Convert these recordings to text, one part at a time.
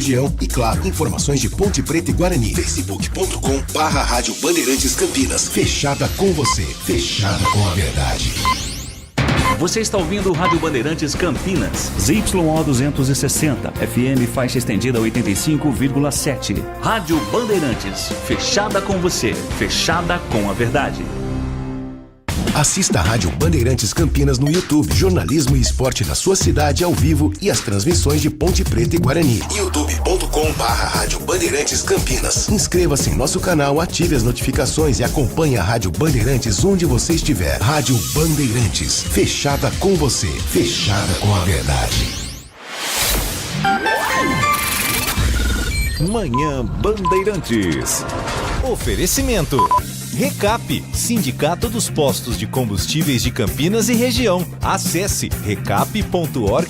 região e, claro, informações de Ponte Preta e Guarani. facebook.com/Rádio Bandeirantes Campinas. Fechada com você, fechada com a verdade. Você está ouvindo o Rádio Bandeirantes Campinas. ZYO 260, FM faixa estendida 85,7. Rádio Bandeirantes, fechada com você, fechada com a verdade. Assista a Rádio Bandeirantes Campinas no YouTube. Jornalismo e esporte da sua cidade ao vivo e as transmissões de Ponte Preta e Guarani. youtube.com/Rádio Bandeirantes Campinas. Inscreva-se em nosso canal, ative as notificações e acompanhe a Rádio Bandeirantes onde você estiver. Rádio Bandeirantes, fechada com você, fechada com a verdade. Manhã Bandeirantes. Oferecimento. Recap, Sindicato dos Postos de Combustíveis de Campinas e Região. Acesse recap.org.br.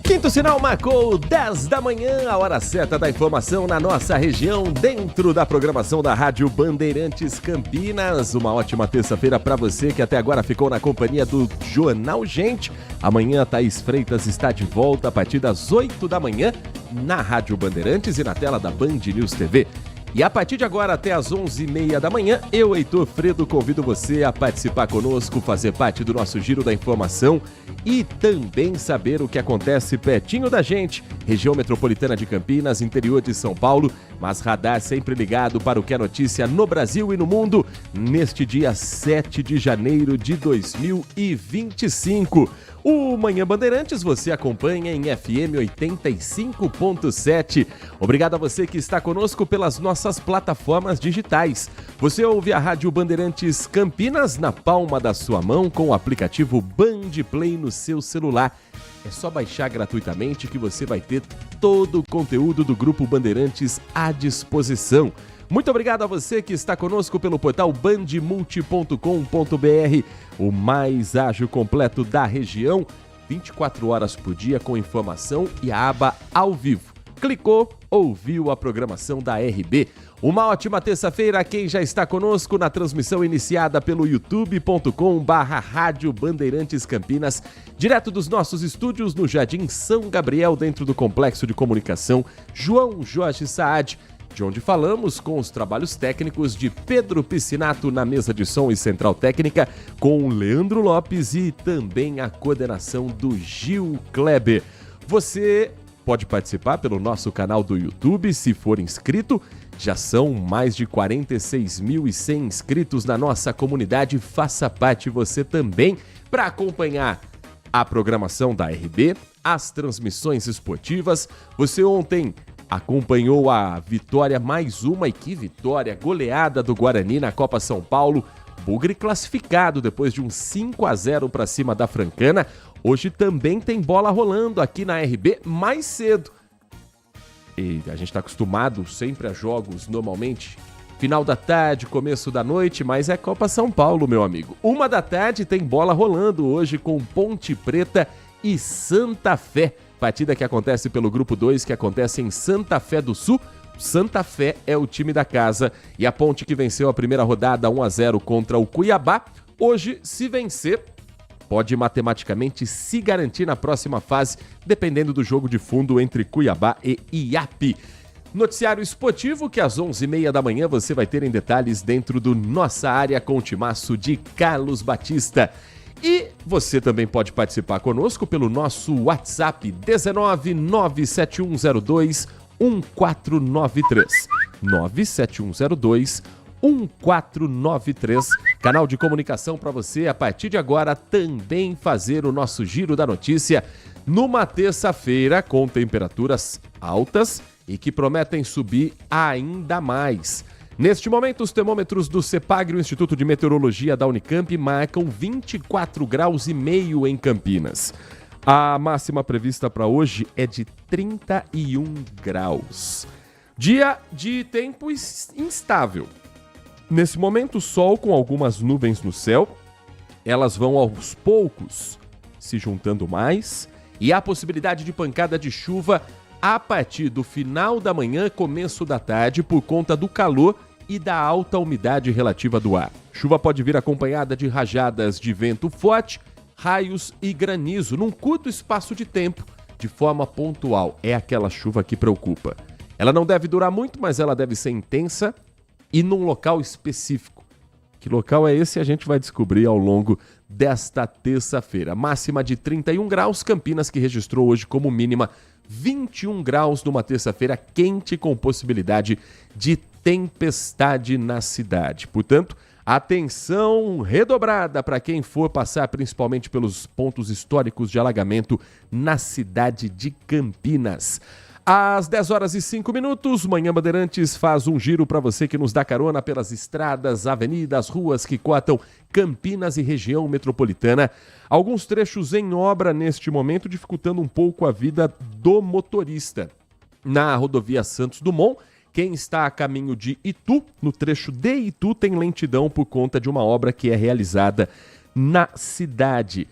Quinto sinal marcou 10 da manhã, a hora certa da informação na nossa região, dentro da programação da Rádio Bandeirantes Campinas. Uma ótima terça-feira para você que até agora ficou na companhia do Jornal Gente. Amanhã Thaís Freitas está de volta a partir das 8 da manhã na Rádio Bandeirantes e na tela da Band News TV. E a partir de agora até às 11h30 da manhã, eu, Heitor Fredo, convido você a participar conosco, fazer parte do nosso Giro da Informação e também saber o que acontece pertinho da gente, região metropolitana de Campinas, interior de São Paulo, mas radar sempre ligado para o que é notícia no Brasil e no mundo, neste dia 7 de janeiro de 2025. O Manhã Bandeirantes você acompanha em FM 85.7. Obrigado a você que está conosco pelas nossas plataformas digitais. Você ouve a Rádio Bandeirantes Campinas na palma da sua mão com o aplicativo Band Play no seu celular. É só baixar gratuitamente que você vai ter todo o conteúdo do Grupo Bandeirantes à disposição. Muito obrigado a você que está conosco pelo portal bandmulti.com.br, o mais ágil completo da região, 24 horas por dia com informação e a aba ao vivo. Clicou, ouviu a programação da RB. Uma ótima terça-feira a quem já está conosco na transmissão iniciada pelo youtube.com/Rádio Bandeirantes Campinas, direto dos nossos estúdios no Jardim São Gabriel, dentro do Complexo de Comunicação João Jorge Saad, de onde falamos com os trabalhos técnicos de Pedro Piscinato na mesa de som e central técnica, com Leandro Lopes e também a coordenação do Gil Kleber. Você pode participar pelo nosso canal do YouTube, se for inscrito. Já são mais de 46.100 inscritos na nossa comunidade. Faça parte você também para acompanhar a programação da RB, as transmissões esportivas. Você ontem acompanhou a vitória, mais uma, e que vitória, goleada do Guarani na Copa São Paulo. Bugre classificado depois de um 5-0 para cima da Francana. Hoje também tem bola rolando aqui na RB mais cedo. E a gente está acostumado sempre a jogos normalmente final da tarde, começo da noite, mas é Copa São Paulo, meu amigo. 1 da tarde tem bola rolando hoje com Ponte Preta e Santa Fé. Partida que acontece pelo Grupo 2, que acontece em Santa Fé do Sul. Santa Fé é o time da casa e a Ponte que venceu a primeira rodada 1-0 contra o Cuiabá. Hoje, se vencer, pode matematicamente se garantir na próxima fase, dependendo do jogo de fundo entre Cuiabá e Iape. Noticiário esportivo que às 11h30 da manhã você vai ter em detalhes dentro do Nossa Área com o timaço de Carlos Batista. E você também pode participar conosco pelo nosso WhatsApp 1997102 1493. 97102-1493. Canal de comunicação para você, a partir de agora, também fazer o nosso Giro da Notícia numa terça-feira com temperaturas altas e que prometem subir ainda mais. Neste momento, os termômetros do CEPAGRE, o Instituto de Meteorologia da Unicamp, marcam 24 graus e meio em Campinas. A máxima prevista para hoje é de 31 graus. Dia de tempo instável. Nesse momento, sol com algumas nuvens no céu. Elas vão aos poucos se juntando mais. E há possibilidade de pancada de chuva a partir do final da manhã, começo da tarde, por conta do calor e da alta umidade relativa do ar. Chuva pode vir acompanhada de rajadas de vento forte, raios e granizo num curto espaço de tempo, de forma pontual. É aquela chuva que preocupa. Ela não deve durar muito, mas ela deve ser intensa e num local específico. Que local é esse? A gente vai descobrir ao longo desta terça-feira. Máxima de 31 graus, Campinas que registrou hoje como mínima 21 graus numa terça-feira quente com possibilidade de tempestade na cidade. Portanto, atenção redobrada para quem for passar principalmente pelos pontos históricos de alagamento na cidade de Campinas. Às 10 horas e 5 minutos, Manhã Bandeirantes faz um giro para você que nos dá carona pelas estradas, avenidas, ruas que cotam Campinas e região metropolitana. Alguns trechos em obra neste momento, dificultando um pouco a vida do motorista. Na rodovia Santos Dumont, quem está a caminho de Itu, no trecho de Itu, tem lentidão por conta de uma obra que é realizada na cidade.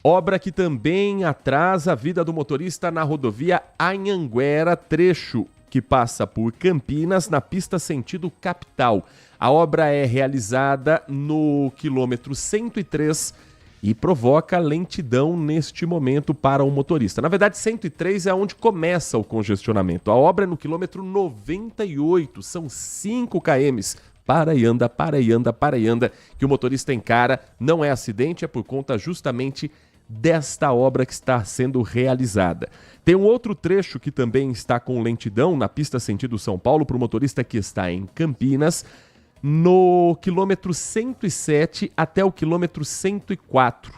Obra que também atrasa a vida do motorista na rodovia Anhanguera, trecho que passa por Campinas, na pista sentido capital. A obra é realizada no quilômetro 103 e provoca lentidão neste momento para o motorista. Na verdade, 103 é onde começa o congestionamento. A obra é no quilômetro 98, são 5 km. Para e anda, para e anda, para e anda, que o motorista encara. Não é acidente, é por conta justamente desta obra que está sendo realizada. Tem um outro trecho que também está com lentidão na pista sentido São Paulo para o motorista que está em Campinas, no quilômetro 107 até o quilômetro 104.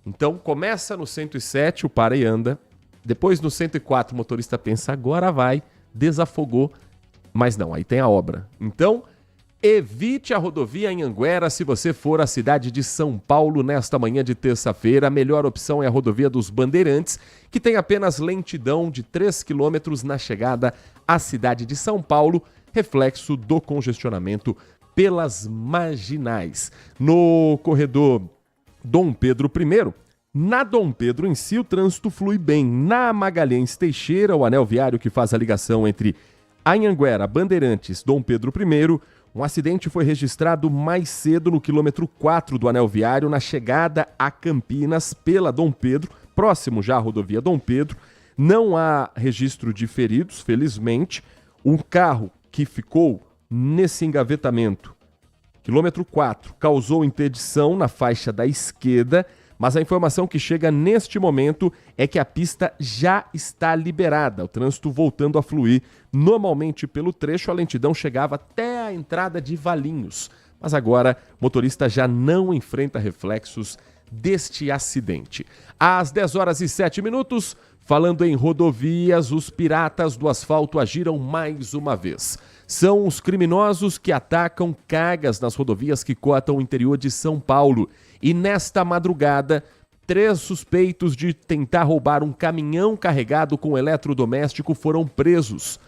Então começa no 107 o para e anda, depois no 104 o motorista pensa agora vai, desafogou, mas não, aí tem a obra. Então evite a rodovia Anhanguera se você for à cidade de São Paulo nesta manhã de terça-feira. A melhor opção é a rodovia dos Bandeirantes, que tem apenas lentidão de 3 quilômetros na chegada à cidade de São Paulo, reflexo do congestionamento pelas marginais. No corredor Dom Pedro I, na Dom Pedro em si, o trânsito flui bem. Na Magalhães Teixeira, o anel viário que faz a ligação entre Anhanguera, Bandeirantes, Dom Pedro I, um acidente foi registrado mais cedo no quilômetro 4 do anel viário, na chegada a Campinas pela Dom Pedro, próximo já à rodovia Dom Pedro. Não há registro de feridos, felizmente. Um carro que ficou nesse engavetamento, quilômetro 4, causou interdição na faixa da esquerda, mas a informação que chega neste momento é que a pista já está liberada, o trânsito voltando a fluir normalmente pelo trecho. A lentidão chegava até a entrada de Valinhos, mas agora o motorista já não enfrenta reflexos deste acidente. Às 10 horas e 7 minutos, falando em rodovias, os piratas do asfalto agiram mais uma vez. São os criminosos que atacam cargas nas rodovias que cortam o interior de São Paulo. E nesta madrugada, 3 suspeitos de tentar roubar um caminhão carregado com eletrodoméstico foram presos.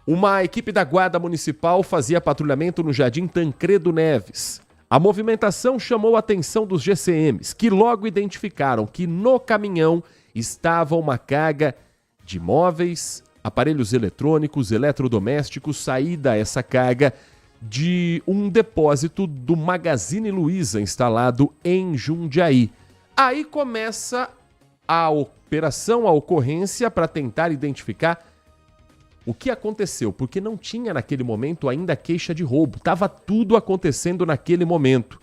Uma equipe da Guarda Municipal fazia patrulhamento no Jardim Tancredo Neves. A movimentação chamou a atenção dos GCMs, que logo identificaram que no caminhão estava uma carga de móveis, aparelhos eletrônicos, eletrodomésticos, saída essa carga de um depósito do Magazine Luiza instalado em Jundiaí. Aí começa a operação, a ocorrência para tentar identificar o que aconteceu, porque não tinha naquele momento ainda queixa de roubo, estava tudo acontecendo naquele momento.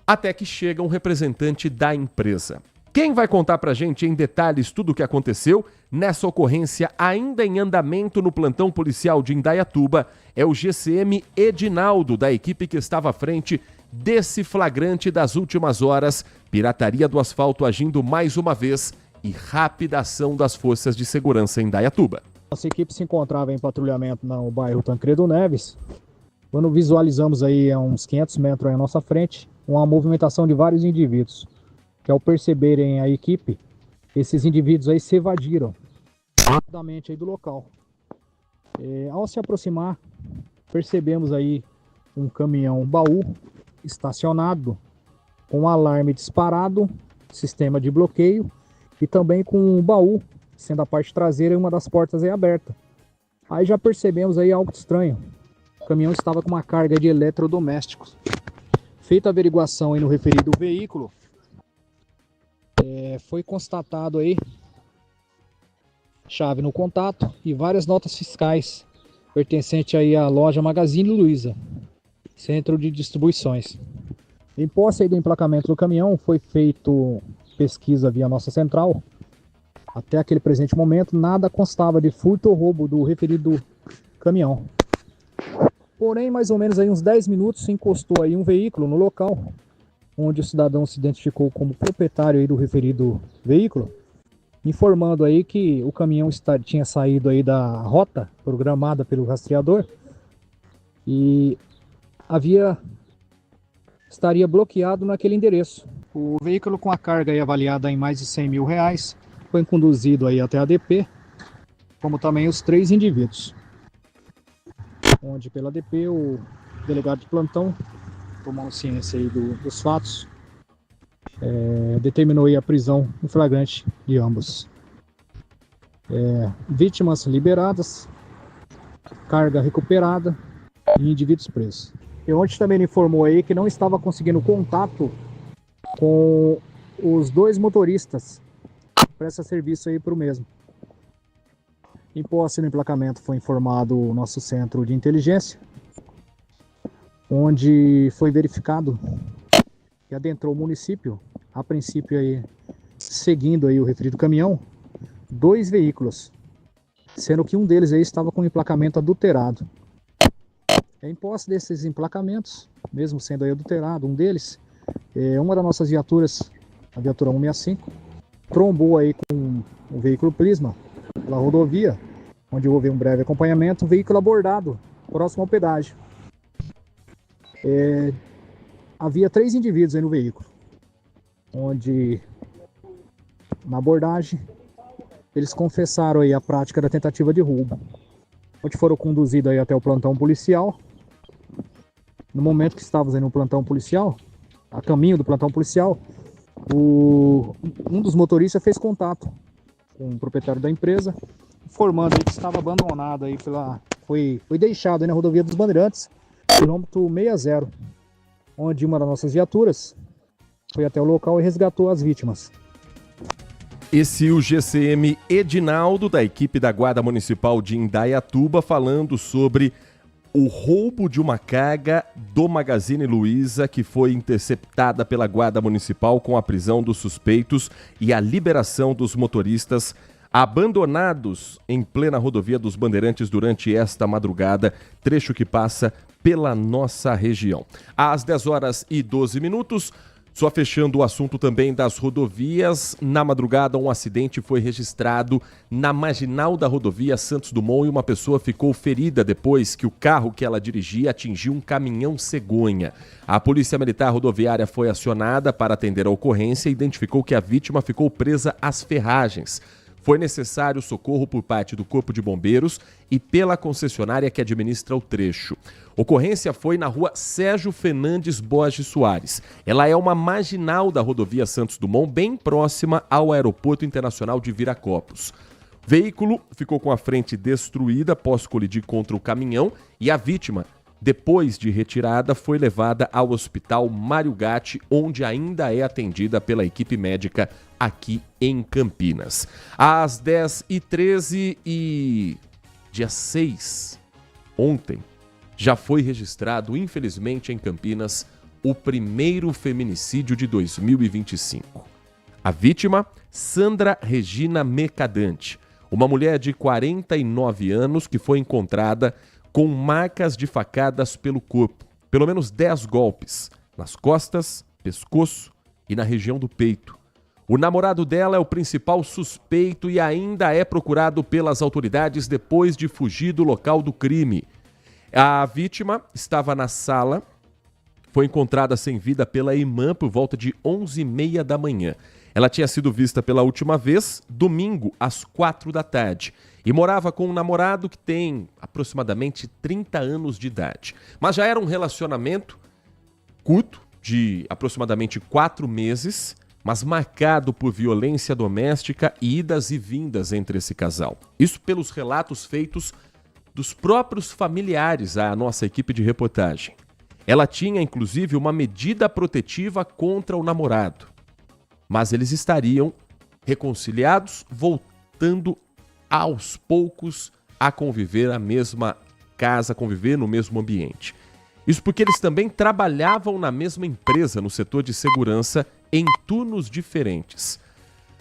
Até que chega um representante da empresa. Quem vai contar pra gente em detalhes tudo o que aconteceu nessa ocorrência ainda em andamento no plantão policial de Indaiatuba é o GCM Edinaldo, da equipe que estava à frente desse flagrante das últimas horas. Pirataria do asfalto agindo mais uma vez e rápida ação das forças de segurança em Indaiatuba. Nossa equipe se encontrava em patrulhamento no bairro Tancredo Neves, quando visualizamos aí a uns 500 metros aí à nossa frente uma movimentação de vários indivíduos. Que ao perceberem a equipe, esses indivíduos aí se evadiram rapidamente aí do local. Ao se aproximar, percebemos aí um caminhão baú estacionado com um alarme disparado, sistema de bloqueio e também com um baú, sendo a parte traseira e uma das portas aí aberta. Aí já percebemos aí algo estranho. O caminhão estava com uma carga de eletrodomésticos. Feita a averiguação aí no referido veículo, foi constatado aí chave no contato e várias notas fiscais pertencentes aí à loja Magazine Luiza, centro de distribuições. Em posse aí do emplacamento do caminhão, foi feito pesquisa via nossa central. Até aquele presente momento, nada constava de furto ou roubo do referido caminhão. Porém, mais ou menos aí uns 10 minutos, encostou aí um veículo no local, onde o cidadão se identificou como proprietário aí do referido veículo, informando aí que o caminhão tinha saído aí da rota programada pelo rastreador e estaria bloqueado naquele endereço. O veículo com a carga aí avaliada em mais de R$100 mil foi conduzido aí até a DP, como também os 3 indivíduos, onde pela DP o delegado de plantão, tomando ciência aí dos fatos, determinou aí a prisão em flagrante de ambos. Vítimas liberadas, carga recuperada e indivíduos presos. E ontem também ele informou aí que não estava conseguindo contato com os 2 motoristas que prestam serviço aí para o mesmo. Em posse do emplacamento foi informado o nosso centro de inteligência, onde foi verificado que adentrou o município, a princípio aí, seguindo aí o referido caminhão, 2 veículos, sendo que um deles aí estava com emplacamento adulterado. Em posse desses emplacamentos, mesmo sendo aí adulterado, um deles, uma das nossas viaturas, a viatura 165, trombou aí com o veículo Prisma pela rodovia, onde houve um breve acompanhamento, o veículo abordado próximo ao pedágio. Havia 3 indivíduos aí no veículo, onde na abordagem eles confessaram aí a prática da tentativa de roubo, onde foram conduzidos aí até o plantão policial. No momento que estávamos aí no plantão policial, a caminho do plantão policial, um dos motoristas fez contato com o proprietário da empresa, informando aí que estava abandonado aí foi deixado aí na rodovia dos Bandeirantes, quilômetro 60, onde uma das nossas viaturas foi até o local e resgatou as vítimas. Esse o GCM Edinaldo, da equipe da Guarda Municipal de Indaiatuba, falando sobre o roubo de uma carga do Magazine Luiza, que foi interceptada pela Guarda Municipal com a prisão dos suspeitos e a liberação dos motoristas abandonados em plena rodovia dos Bandeirantes durante esta madrugada, trecho que passa pela nossa região. Às 10h12, só fechando o assunto também das rodovias, na madrugada um acidente foi registrado na marginal da rodovia Santos Dumont e uma pessoa ficou ferida depois que o carro que ela dirigia atingiu um caminhão cegonha. A Polícia Militar Rodoviária foi acionada para atender a ocorrência e identificou que a vítima ficou presa às ferragens. Foi necessário socorro por parte do Corpo de Bombeiros e pela concessionária que administra o trecho. Ocorrência foi na rua Sérgio Fernandes Borges Soares. Ela é uma marginal da rodovia Santos Dumont, bem próxima ao Aeroporto Internacional de Viracopos. O veículo ficou com a frente destruída após colidir contra o caminhão e a vítima, depois de retirada, foi levada ao Hospital Mário Gatti, onde ainda é atendida pela equipe médica aqui em Campinas. Às 10h13 e dia 6, ontem, já foi registrado, infelizmente, em Campinas, o primeiro feminicídio de 2025. A vítima, Sandra Regina Mercadante, uma mulher de 49 anos que foi encontrada com marcas de facadas pelo corpo, pelo menos 10 golpes, nas costas, pescoço e na região do peito. O namorado dela é o principal suspeito e ainda é procurado pelas autoridades depois de fugir do local do crime. A vítima estava na sala, foi encontrada sem vida pela irmã por volta de 11h30 da manhã. Ela tinha sido vista pela última vez domingo às 4 da tarde e morava com um namorado que tem aproximadamente 30 anos de idade. Mas já era um relacionamento curto, de aproximadamente 4 meses, mas marcado por violência doméstica e idas e vindas entre esse casal. Isso pelos relatos feitos dos próprios familiares à nossa equipe de reportagem. Ela tinha, inclusive, uma medida protetiva contra o namorado, mas eles estariam reconciliados, voltando aos poucos a conviver na mesma casa, conviver no mesmo ambiente. Isso porque eles também trabalhavam na mesma empresa, no setor de segurança, em turnos diferentes.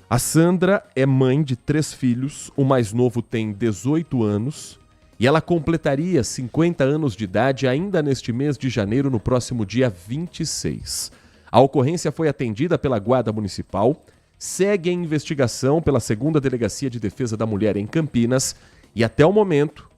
A Sandra é mãe de 3 filhos, o mais novo tem 18 anos e ela completaria 50 anos de idade ainda neste mês de janeiro, no próximo dia 26. A ocorrência foi atendida pela Guarda Municipal, segue em investigação pela 2ª Delegacia de Defesa da Mulher em Campinas e até o momento,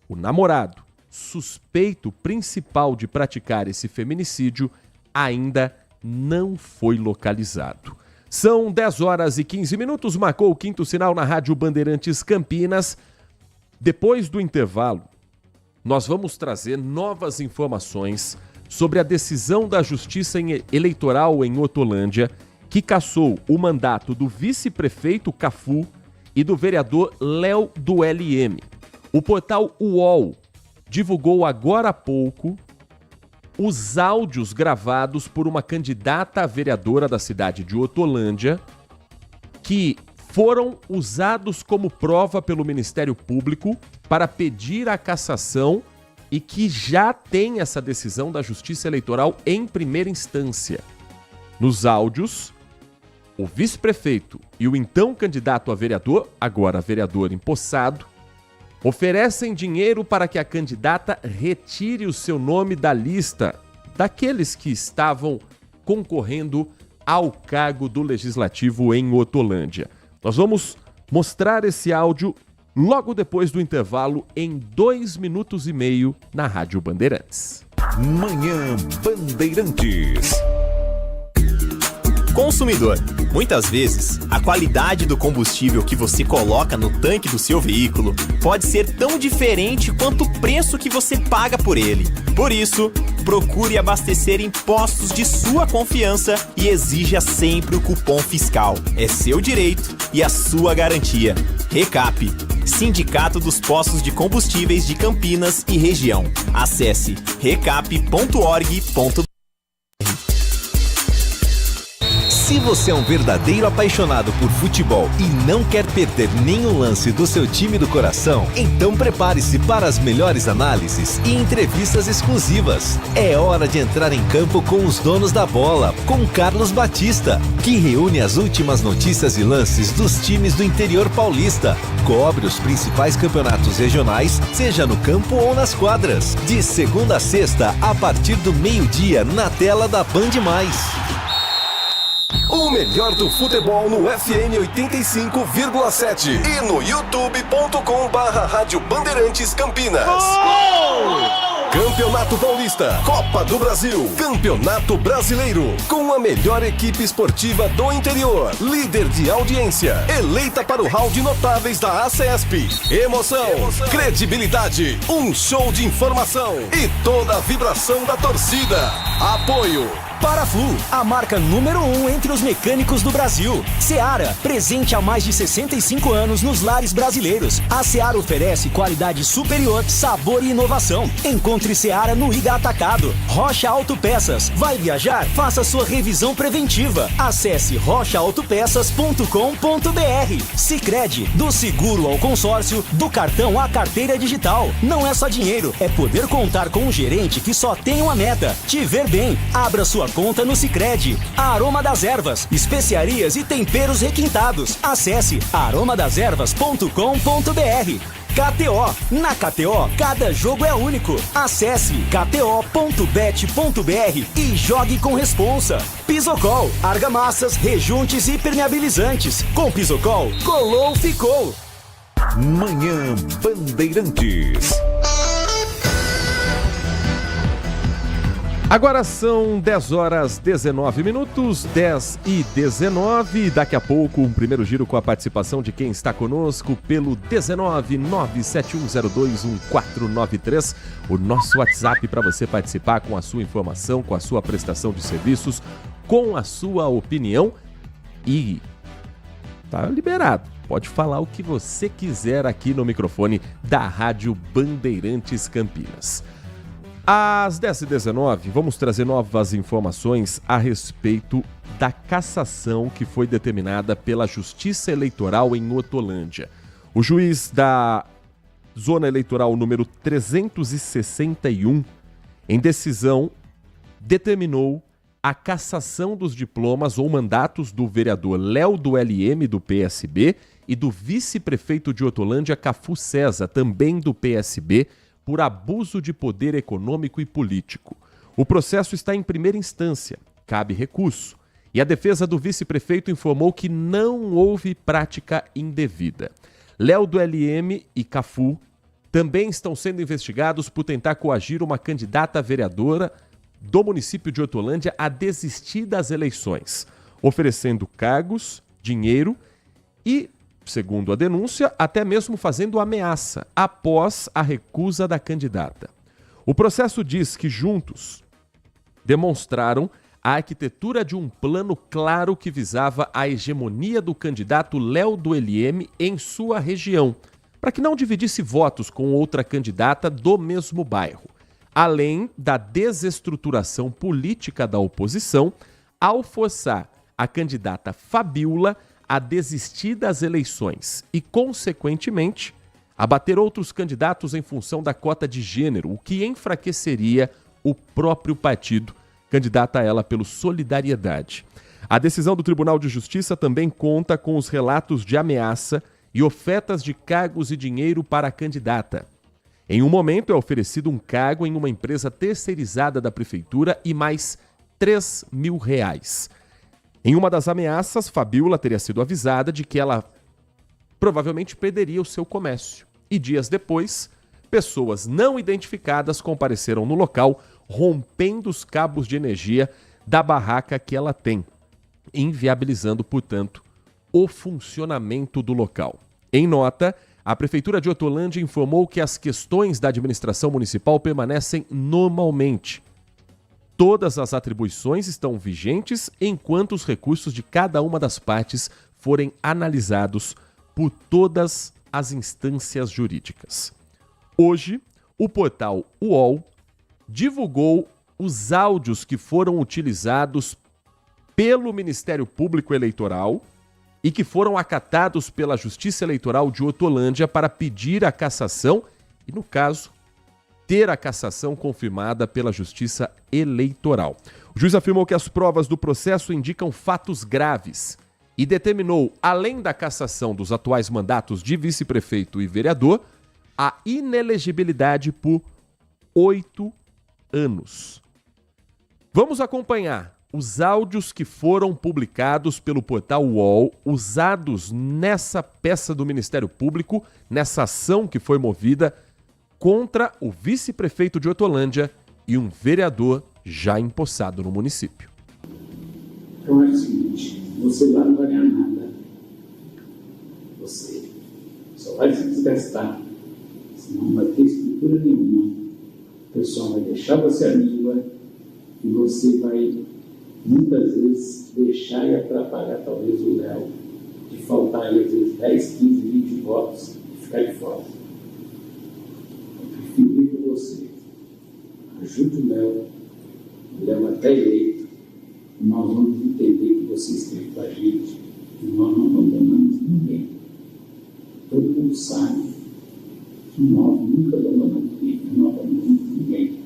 o namorado, suspeito principal de praticar esse feminicídio, ainda não foi localizado. São 10h15, marcou o 5º sinal na Rádio Bandeirantes Campinas. Depois do intervalo, nós vamos trazer novas informações sobre a decisão da Justiça Eleitoral em Hortolândia, que cassou o mandato do vice-prefeito Cafu e do vereador Léo do LM. O portal UOL divulgou agora há pouco os áudios gravados por uma candidata a vereadora da cidade de Hortolândia, que foram usados como prova pelo Ministério Público para pedir a cassação e que já tem essa decisão da Justiça Eleitoral em primeira instância. Nos áudios, o vice-prefeito e o então candidato a vereador, agora vereador empossado, oferecem dinheiro para que a candidata retire o seu nome da lista daqueles que estavam concorrendo ao cargo do Legislativo em Hortolândia. Nós vamos mostrar esse áudio logo depois do intervalo, em 2 minutos e meio, na Rádio Bandeirantes. Manhã Bandeirantes. Consumidor, muitas vezes, a qualidade do combustível que você coloca no tanque do seu veículo pode ser tão diferente quanto o preço que você paga por ele. Por isso, procure abastecer em postos de sua confiança e exija sempre o cupom fiscal. É seu direito e a sua garantia. Recap, Sindicato dos Postos de Combustíveis de Campinas e Região. Acesse recap.org.br. Se você é um verdadeiro apaixonado por futebol e não quer perder nenhum lance do seu time do coração, então prepare-se para as melhores análises e entrevistas exclusivas. É hora de entrar em campo com os donos da bola, com Carlos Batista, que reúne as últimas notícias e lances dos times do interior paulista. Cobre os principais campeonatos regionais, seja no campo ou nas quadras. De segunda a sexta, a partir do meio-dia, na tela da Band+. O melhor do futebol no FM 85,7 e no youtube.com/Rádio Bandeirantes Campinas. Campeonato Paulista, Copa do Brasil, Campeonato Brasileiro, com a melhor equipe esportiva do interior, líder de audiência, eleita para o hall de notáveis da ACESP. Emoção, credibilidade, um show de informação e toda a vibração da torcida. Apoio Paraflu, a marca número 1 entre os mecânicos do Brasil. Seara, presente há mais de 65 anos nos lares brasileiros. A Seara oferece qualidade superior, sabor e inovação. Encontre Seara no Iga Atacado. Rocha Autopeças. Vai viajar? Faça sua revisão preventiva. Acesse rochaautopeças.com.br. Sicredi, do seguro ao consórcio, do cartão à carteira digital. Não é só dinheiro, é poder contar com um gerente que só tem uma meta: te ver bem. Abra sua conta no Sicredi. Aroma das Ervas, especiarias e temperos requintados. Acesse aromadeservas.com.br. KTO. Na KTO, cada jogo é único. Acesse kto.bet.br e jogue com responsa. Pisocol, argamassas, rejuntes e permeabilizantes. Com Pisocol, colou, ficou. Manhã Bandeirantes. Agora são 10h19, 10h19. Daqui a pouco, um primeiro giro com a participação de quem está conosco pelo 19971021493, o nosso WhatsApp para você participar com a sua informação, com a sua prestação de serviços, com a sua opinião. E tá liberado, pode falar o que você quiser aqui no microfone da Rádio Bandeirantes Campinas. Às 10h19, vamos trazer novas informações a respeito da cassação que foi determinada pela Justiça Eleitoral em Hortolândia. O juiz da Zona Eleitoral número 361, em decisão, determinou a cassação dos diplomas ou mandatos do vereador Léo do LM, do PSB, e do vice-prefeito de Hortolândia, Cafu César, também do PSB, por abuso de poder econômico e político. O processo está em primeira instância, cabe recurso, e a defesa do vice-prefeito informou que não houve prática indevida. Léo do LM e Cafu também estão sendo investigados por tentar coagir uma candidata a vereadora do município de Hortolândia a desistir das eleições, oferecendo cargos, dinheiro e, segundo a denúncia, até mesmo fazendo ameaça após a recusa da candidata. O processo diz que juntos demonstraram a arquitetura de um plano claro que visava a hegemonia do candidato Léo do LM em sua região, para que não dividisse votos com outra candidata do mesmo bairro, além da desestruturação política da oposição, ao forçar a candidata Fabiola a desistir das eleições e, consequentemente, abater outros candidatos em função da cota de gênero, o que enfraqueceria o próprio partido, candidata a ela pelo Solidariedade. A decisão do Tribunal de Justiça também conta com os relatos de ameaça e ofertas de cargos e dinheiro para a candidata. Em um momento é oferecido um cargo em uma empresa terceirizada da prefeitura e mais R$3.000. Em uma das ameaças, Fabiola teria sido avisada de que ela provavelmente perderia o seu comércio. E dias depois, pessoas não identificadas compareceram no local, rompendo os cabos de energia da barraca que ela tem, inviabilizando, portanto, o funcionamento do local. Em nota, a Prefeitura de Hortolândia informou que as questões da administração municipal permanecem normalmente. Todas as atribuições estão vigentes enquanto os recursos de cada uma das partes forem analisados por todas as instâncias jurídicas. Hoje, o portal UOL divulgou os áudios que foram utilizados pelo Ministério Público Eleitoral e que foram acatados pela Justiça Eleitoral de Hortolândia para pedir a cassação e, no caso, ter a cassação confirmada pela Justiça Eleitoral. O juiz afirmou que as provas do processo indicam fatos graves e determinou, além da cassação dos atuais mandatos de vice-prefeito e vereador, a inelegibilidade por 8 anos. Vamos acompanhar os áudios que foram publicados pelo portal UOL, usados nessa peça do Ministério Público, nessa ação que foi movida contra o vice-prefeito de Hortolândia e um vereador já empossado no município. Então é o seguinte, você lá não vai ganhar nada. Você só vai se desgastar. Senão não vai ter estrutura nenhuma. O pessoal vai deixar você à língua e você vai muitas vezes deixar e atrapalhar talvez o Léo de faltar aí, às vezes 10, 15, 20 votos e ficar de fora. Eu prefiro ir com você. Ajude o Léo até eleito, e nós vamos entender que você esteve com a gente e nós não abandonamos ninguém. Todo mundo sabe que nós nunca abandonamos ninguém, não abandonamos ninguém.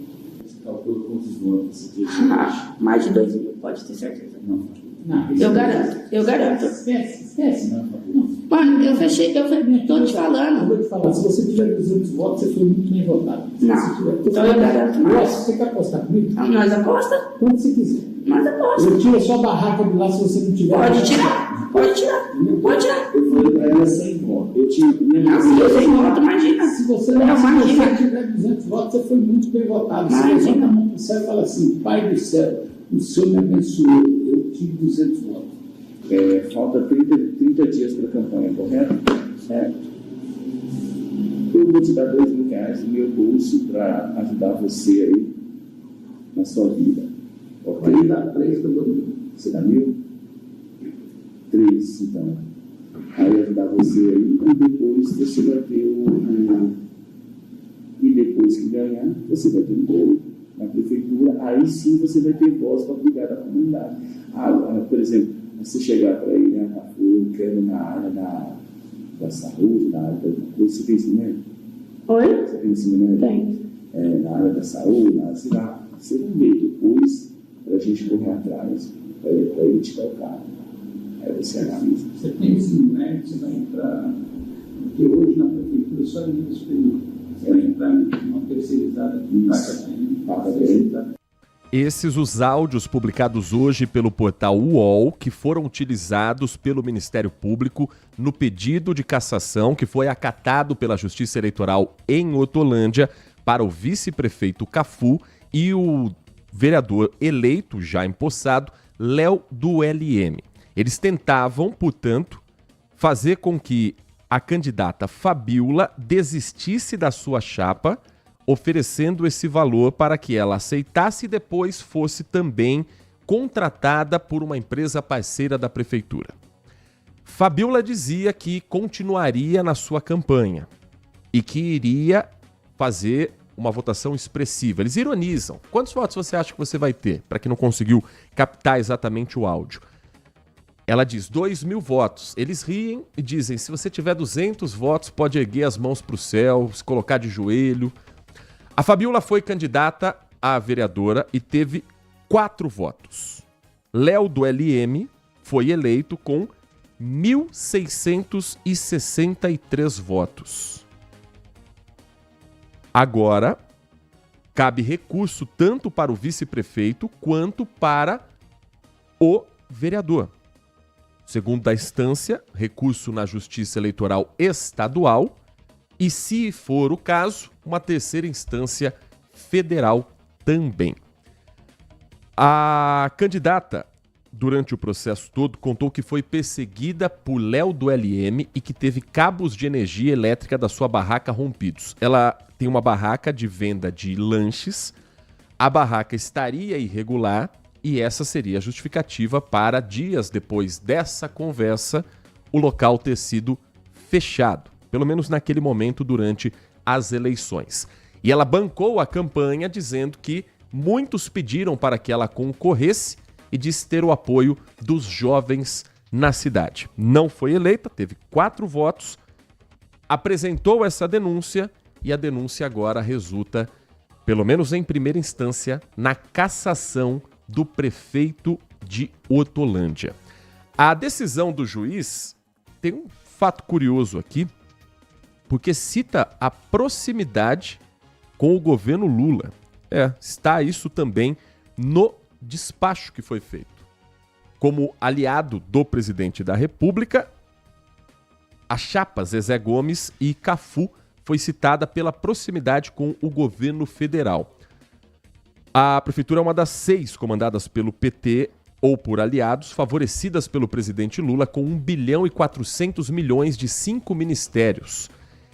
Você calcula quantos votos você teve hoje? Mais de 2.000, pode ter certeza. Não, Eu garanto. Esquece, não. Mano, eu tô te falando. Eu vou te falar, se você tiver 200 votos, você foi muito bem votado. Não, então eu garanto mais. Você quer apostar comigo? Não, nós aposta? Quanto você quiser. Nós aposta. Eu tiro a sua barraca de lá se você não tiver. Pode tirar. Eu falei pra ela sem voto. Eu tiro. Não, se eu sem voto, imagina. Se você tiver 200 votos, você foi muito bem votado. Você levanta a mão pro céu e fala assim: Pai do céu, o Senhor me abençoou. Eu tive 200 votos. Falta 30 dias para a campanha, correto? Certo? Eu vou te dar R$2.000 do meu bolso para ajudar você aí na sua vida. Ok? Vai dar 3 para todo mundo. Você dá 1.000? 3, então. Aí ajudar você aí e depois você vai ter E depois que ganhar, você vai ter um bolo na prefeitura. Aí sim você vai ter voz para cuidar da comunidade. Por exemplo, você chegar para ele, eu quero na área da da saúde, na área da... Você tem ensino médio? Oi? Você tem ensino médio? Tem. Na área da saúde, você vai ver depois para a gente correr atrás, para ele te dar o carro. Aí você analisa. Você tem ensino médio, você vai entrar... Porque hoje na prefeitura só nível superior. Você vai entrar numa terceirizada que paga terceirizada. Esses os áudios publicados hoje pelo portal UOL, que foram utilizados pelo Ministério Público no pedido de cassação que foi acatado pela Justiça Eleitoral em Hortolândia para o vice-prefeito Cafu e o vereador eleito, já empossado, Léo do LM. Eles tentavam, portanto, fazer com que a candidata Fabíola desistisse da sua chapa, oferecendo esse valor para que ela aceitasse e depois fosse também contratada por uma empresa parceira da prefeitura. Fabíola dizia que continuaria na sua campanha e que iria fazer uma votação expressiva. Eles ironizam. Quantos votos você acha que você vai ter? Para quem não conseguiu captar exatamente o áudio. Ela diz 2.000 votos. Eles riem e dizem, se você tiver 200 votos, pode erguer as mãos para o céu, se colocar de joelho. A Fabíola foi candidata a vereadora e teve 4 votos. Léo do LM foi eleito com 1.663 votos. Agora, cabe recurso tanto para o vice-prefeito quanto para o vereador. Segundo a instância, recurso na Justiça Eleitoral Estadual e, se for o caso, uma terceira instância federal também. A candidata, durante o processo todo, contou que foi perseguida por Léo do LM e que teve cabos de energia elétrica da sua barraca rompidos. Ela tem uma barraca de venda de lanches, a barraca estaria irregular e essa seria a justificativa para, dias depois dessa conversa, o local ter sido fechado, pelo menos naquele momento durante as eleições. E ela bancou a campanha dizendo que muitos pediram para que ela concorresse e disse ter o apoio dos jovens na cidade. Não foi eleita, teve 4 votos, apresentou essa denúncia e a denúncia agora resulta, pelo menos em primeira instância, na cassação do prefeito de Hortolândia. A decisão do juiz tem um fato curioso aqui, porque cita a proximidade com o governo Lula. Está isso também no despacho que foi feito. Como aliado do presidente da República, a chapa Zezé Gomes e Cafu foi citada pela proximidade com o governo federal. A prefeitura é uma das 6 comandadas pelo PT ou por aliados, favorecidas pelo presidente Lula com 1 bilhão e 400 milhões de 5 ministérios.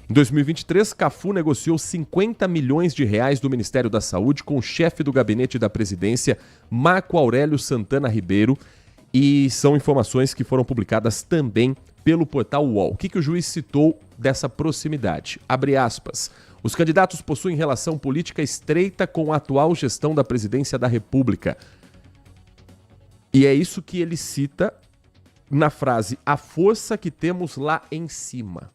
Em 2023, Cafu negociou 50 milhões de reais do Ministério da Saúde com o chefe do gabinete da presidência, Marco Aurélio Santana Ribeiro, e são informações que foram publicadas também pelo portal UOL. O que o juiz citou dessa proximidade? Abre aspas. Os candidatos possuem relação política estreita com a atual gestão da presidência da República. E é isso que ele cita na frase, a força que temos lá em cima.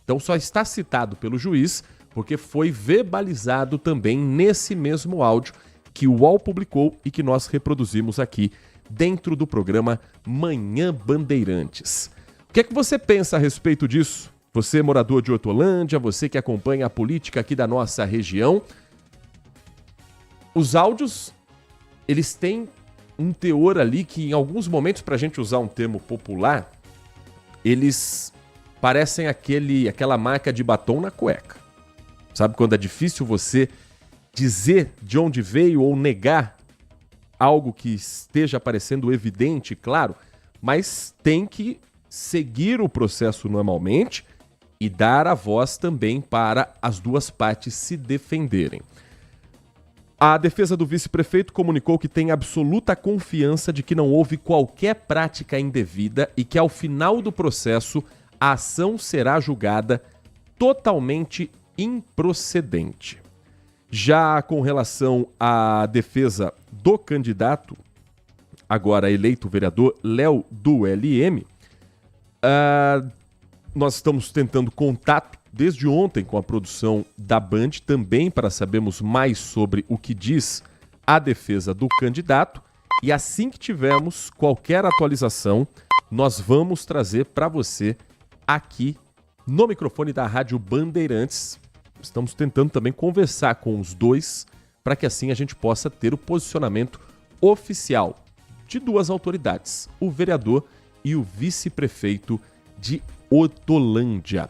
Então só está citado pelo juiz porque foi verbalizado também nesse mesmo áudio que o UOL publicou e que nós reproduzimos aqui dentro do programa Manhã Bandeirantes. O que é que você pensa a respeito disso? Você, morador de Hortolândia, você que acompanha a política aqui da nossa região. Os áudios, eles têm um teor ali que em alguns momentos, para a gente usar um termo popular, eles parecem aquela marca de batom na cueca. Sabe quando é difícil você dizer de onde veio ou negar algo que esteja parecendo evidente, claro, mas tem que seguir o processo normalmente e dar a voz também para as duas partes se defenderem. A defesa do vice-prefeito comunicou que tem absoluta confiança de que não houve qualquer prática indevida e que ao final do processo a ação será julgada totalmente improcedente. Já com relação à defesa do candidato, agora eleito vereador Léo do LM, nós estamos tentando contato desde ontem com a produção da Band, também para sabermos mais sobre o que diz a defesa do candidato. E assim que tivermos qualquer atualização, nós vamos trazer para você aqui no microfone da Rádio Bandeirantes. Estamos tentando também conversar com os dois para que assim a gente possa ter o posicionamento oficial de duas autoridades, o vereador e o vice-prefeito de Hortolândia.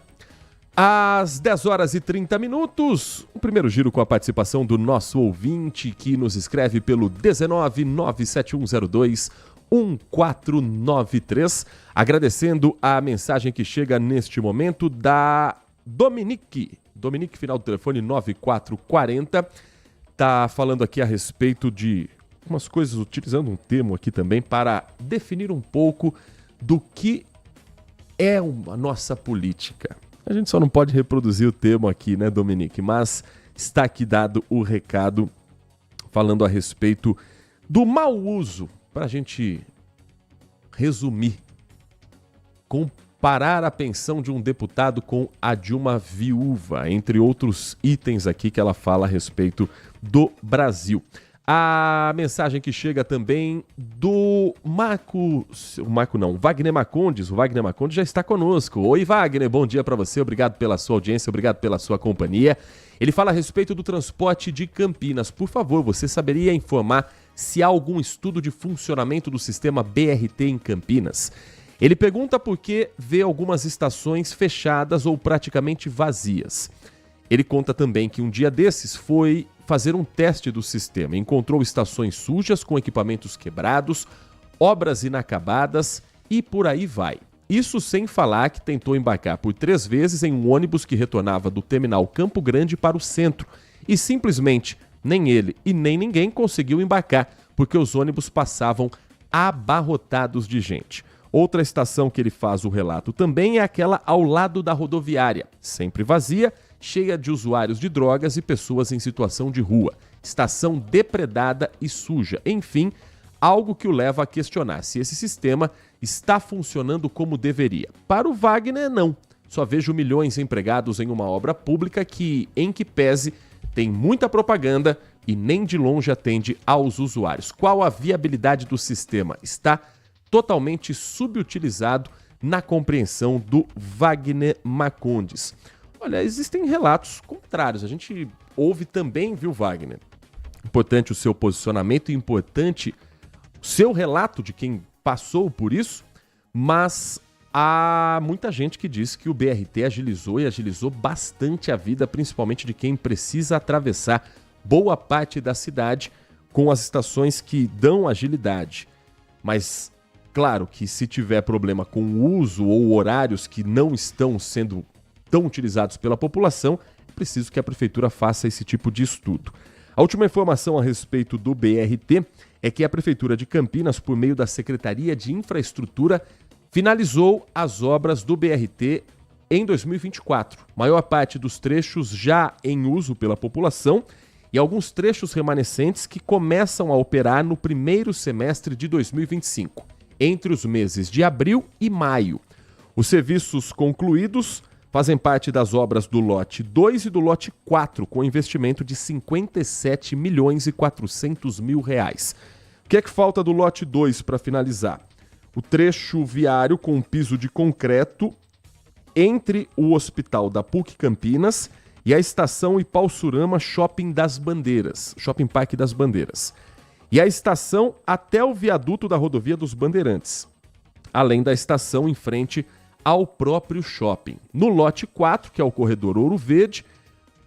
Às 10 horas e 30 minutos, o primeiro giro com a participação do nosso ouvinte que nos escreve pelo 19971021493, agradecendo a mensagem que chega neste momento da Dominique, final do telefone 9440, tá falando aqui a respeito de umas coisas, utilizando um termo aqui também para definir um pouco do que é a nossa política. A gente só não pode reproduzir o termo aqui, né, Dominique? Mas está aqui dado o recado falando a respeito do mau uso, para a gente resumir, comparar a pensão de um deputado com a de uma viúva, entre outros itens aqui que ela fala a respeito do Brasil. A mensagem que chega também do Wagner Marcondes. O Wagner Marcondes já está conosco. Oi, Wagner, bom dia para você. Obrigado pela sua audiência, obrigado pela sua companhia. Ele fala a respeito do transporte de Campinas. Por favor, você saberia informar se há algum estudo de funcionamento do sistema BRT em Campinas? Ele pergunta por que vê algumas estações fechadas ou praticamente vazias. Ele conta também que um dia desses foi fazer um teste do sistema. Encontrou estações sujas com equipamentos quebrados, obras inacabadas e por aí vai. Isso sem falar que tentou embarcar por 3 vezes em um ônibus que retornava do terminal Campo Grande para o centro e simplesmente nem ele e nem ninguém conseguiu embarcar porque os ônibus passavam abarrotados de gente. Outra estação que ele faz o relato também é aquela ao lado da rodoviária, sempre vazia, cheia de usuários de drogas e pessoas em situação de rua. Estação depredada e suja. Enfim, algo que o leva a questionar se esse sistema está funcionando como deveria. Para o Wagner, não. Só vejo milhões empregados em uma obra pública que, em que pese, tem muita propaganda e nem de longe atende aos usuários. Qual a viabilidade do sistema? Está totalmente subutilizado na compreensão do Wagner Marcondes. Olha, existem relatos contrários. A gente ouve também, viu, Wagner? Importante o seu posicionamento, importante o seu relato de quem passou por isso, mas há muita gente que diz que o BRT agilizou bastante a vida, principalmente de quem precisa atravessar boa parte da cidade com as estações que dão agilidade. Mas, claro que se tiver problema com o uso ou horários que não estão sendo tão utilizados pela população, é preciso que a prefeitura faça esse tipo de estudo. A última informação a respeito do BRT é que a Prefeitura de Campinas, por meio da Secretaria de Infraestrutura, finalizou as obras do BRT em 2024. Maior parte dos trechos já em uso pela população e alguns trechos remanescentes que começam a operar no primeiro semestre de 2025, entre os meses de abril e maio. Os serviços concluídos fazem parte das obras do lote 2 e do lote 4, com investimento de R$ 57.400.000. O que é que falta do lote 2 para finalizar? O trecho viário com piso de concreto entre o Hospital da PUC Campinas e a estação Ipauçurama Shopping Parque das Bandeiras. E a estação até o viaduto da rodovia dos Bandeirantes, além da estação em frente ao próprio shopping. No lote 4, que é o corredor Ouro Verde,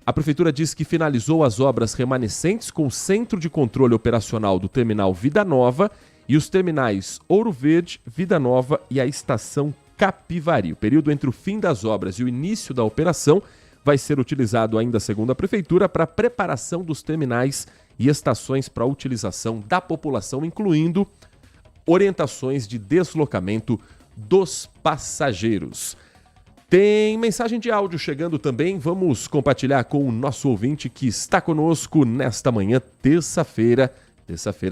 a Prefeitura diz que finalizou as obras remanescentes com o Centro de Controle Operacional do Terminal Vida Nova e os terminais Ouro Verde, Vida Nova e a Estação Capivari. O período entre o fim das obras e o início da operação vai ser utilizado ainda, segundo a Prefeitura, para a preparação dos terminais e estações para a utilização da população, incluindo orientações de deslocamento dos passageiros. Tem mensagem de áudio chegando também, vamos compartilhar com o nosso ouvinte que está conosco nesta manhã, terça-feira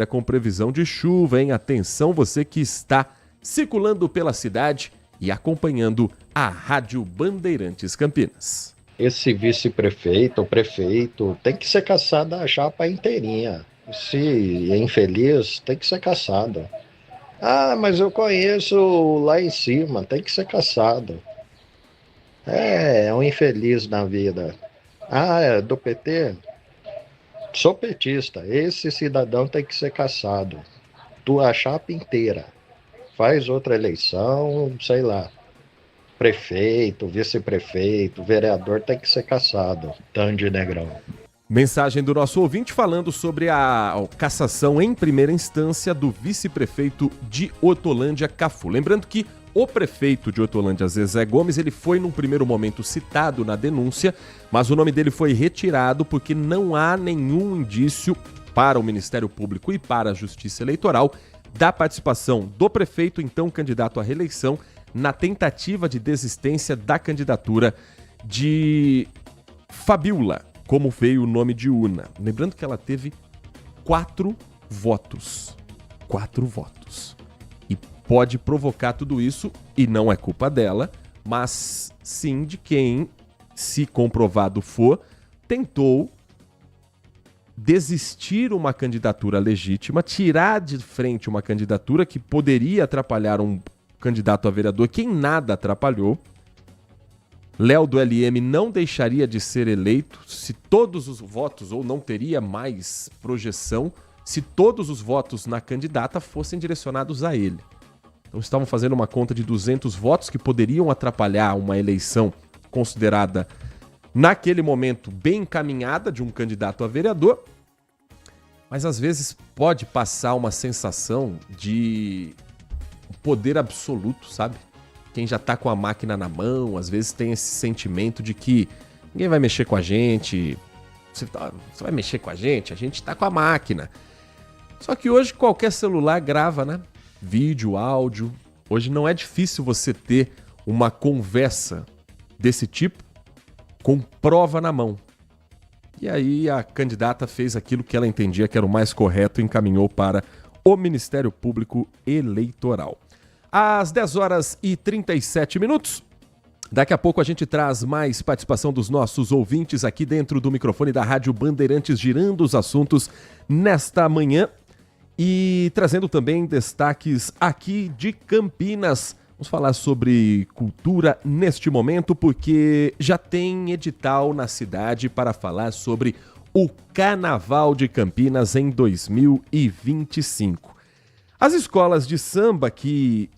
com previsão de chuva, hein? Atenção, você que está circulando pela cidade e acompanhando a Rádio Bandeirantes Campinas. Esse vice-prefeito, o prefeito, tem que ser caçado a chapa inteirinha. Se é infeliz, tem que ser caçado. Ah, mas eu conheço lá em cima, tem que ser caçado. É um infeliz na vida. Ah, é do PT? Sou petista, esse cidadão tem que ser caçado. Tua chapa inteira. Faz outra eleição, sei lá. Prefeito, vice-prefeito, vereador tem que ser caçado. Tandy Negrão. Mensagem do nosso ouvinte falando sobre a cassação em primeira instância do vice-prefeito de Hortolândia, Cafu. Lembrando que o prefeito de Hortolândia, Zezé Gomes, ele foi num primeiro momento citado na denúncia, mas o nome dele foi retirado porque não há nenhum indício para o Ministério Público e para a Justiça Eleitoral da participação do prefeito, então candidato à reeleição, na tentativa de desistência da candidatura de Fabiola, como veio o nome de urna. Lembrando que ela teve 4 votos. 4 votos. E pode provocar tudo isso, e não é culpa dela, mas sim de quem, se comprovado for, tentou desistir uma candidatura legítima, tirar de frente uma candidatura que poderia atrapalhar um candidato a vereador, que em nada atrapalhou. Léo do LM não deixaria de ser eleito se todos os votos, ou não teria mais projeção, se todos os votos na candidata fossem direcionados a ele. Então estavam fazendo uma conta de 200 votos que poderiam atrapalhar uma eleição considerada, naquele momento, bem encaminhada de um candidato a vereador, mas às vezes pode passar uma sensação de poder absoluto, sabe? Quem já tá com a máquina na mão, às vezes tem esse sentimento de que ninguém vai mexer com a gente, você vai mexer com a gente tá com a máquina. Só que hoje qualquer celular grava, né? Vídeo, áudio. Hoje não é difícil você ter uma conversa desse tipo com prova na mão. E aí a candidata fez aquilo que ela entendia que era o mais correto e encaminhou para o Ministério Público Eleitoral. Às 10h37. Daqui a pouco a gente traz mais participação dos nossos ouvintes aqui dentro do microfone da Rádio Bandeirantes, girando os assuntos nesta manhã e trazendo também destaques aqui de Campinas. Vamos falar sobre cultura neste momento, porque já tem edital na cidade para falar sobre o Carnaval de Campinas em 2025. As escolas de samba que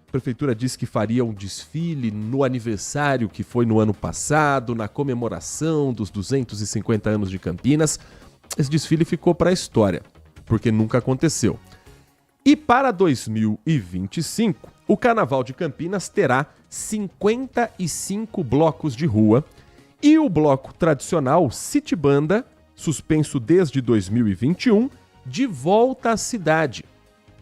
a prefeitura disse que faria um desfile no aniversário que foi no ano passado, na comemoração dos 250 anos de Campinas, esse desfile ficou para a história, porque nunca aconteceu. E para 2025, o Carnaval de Campinas terá 55 blocos de rua e o bloco tradicional City Banda, suspenso desde 2021, de volta à cidade.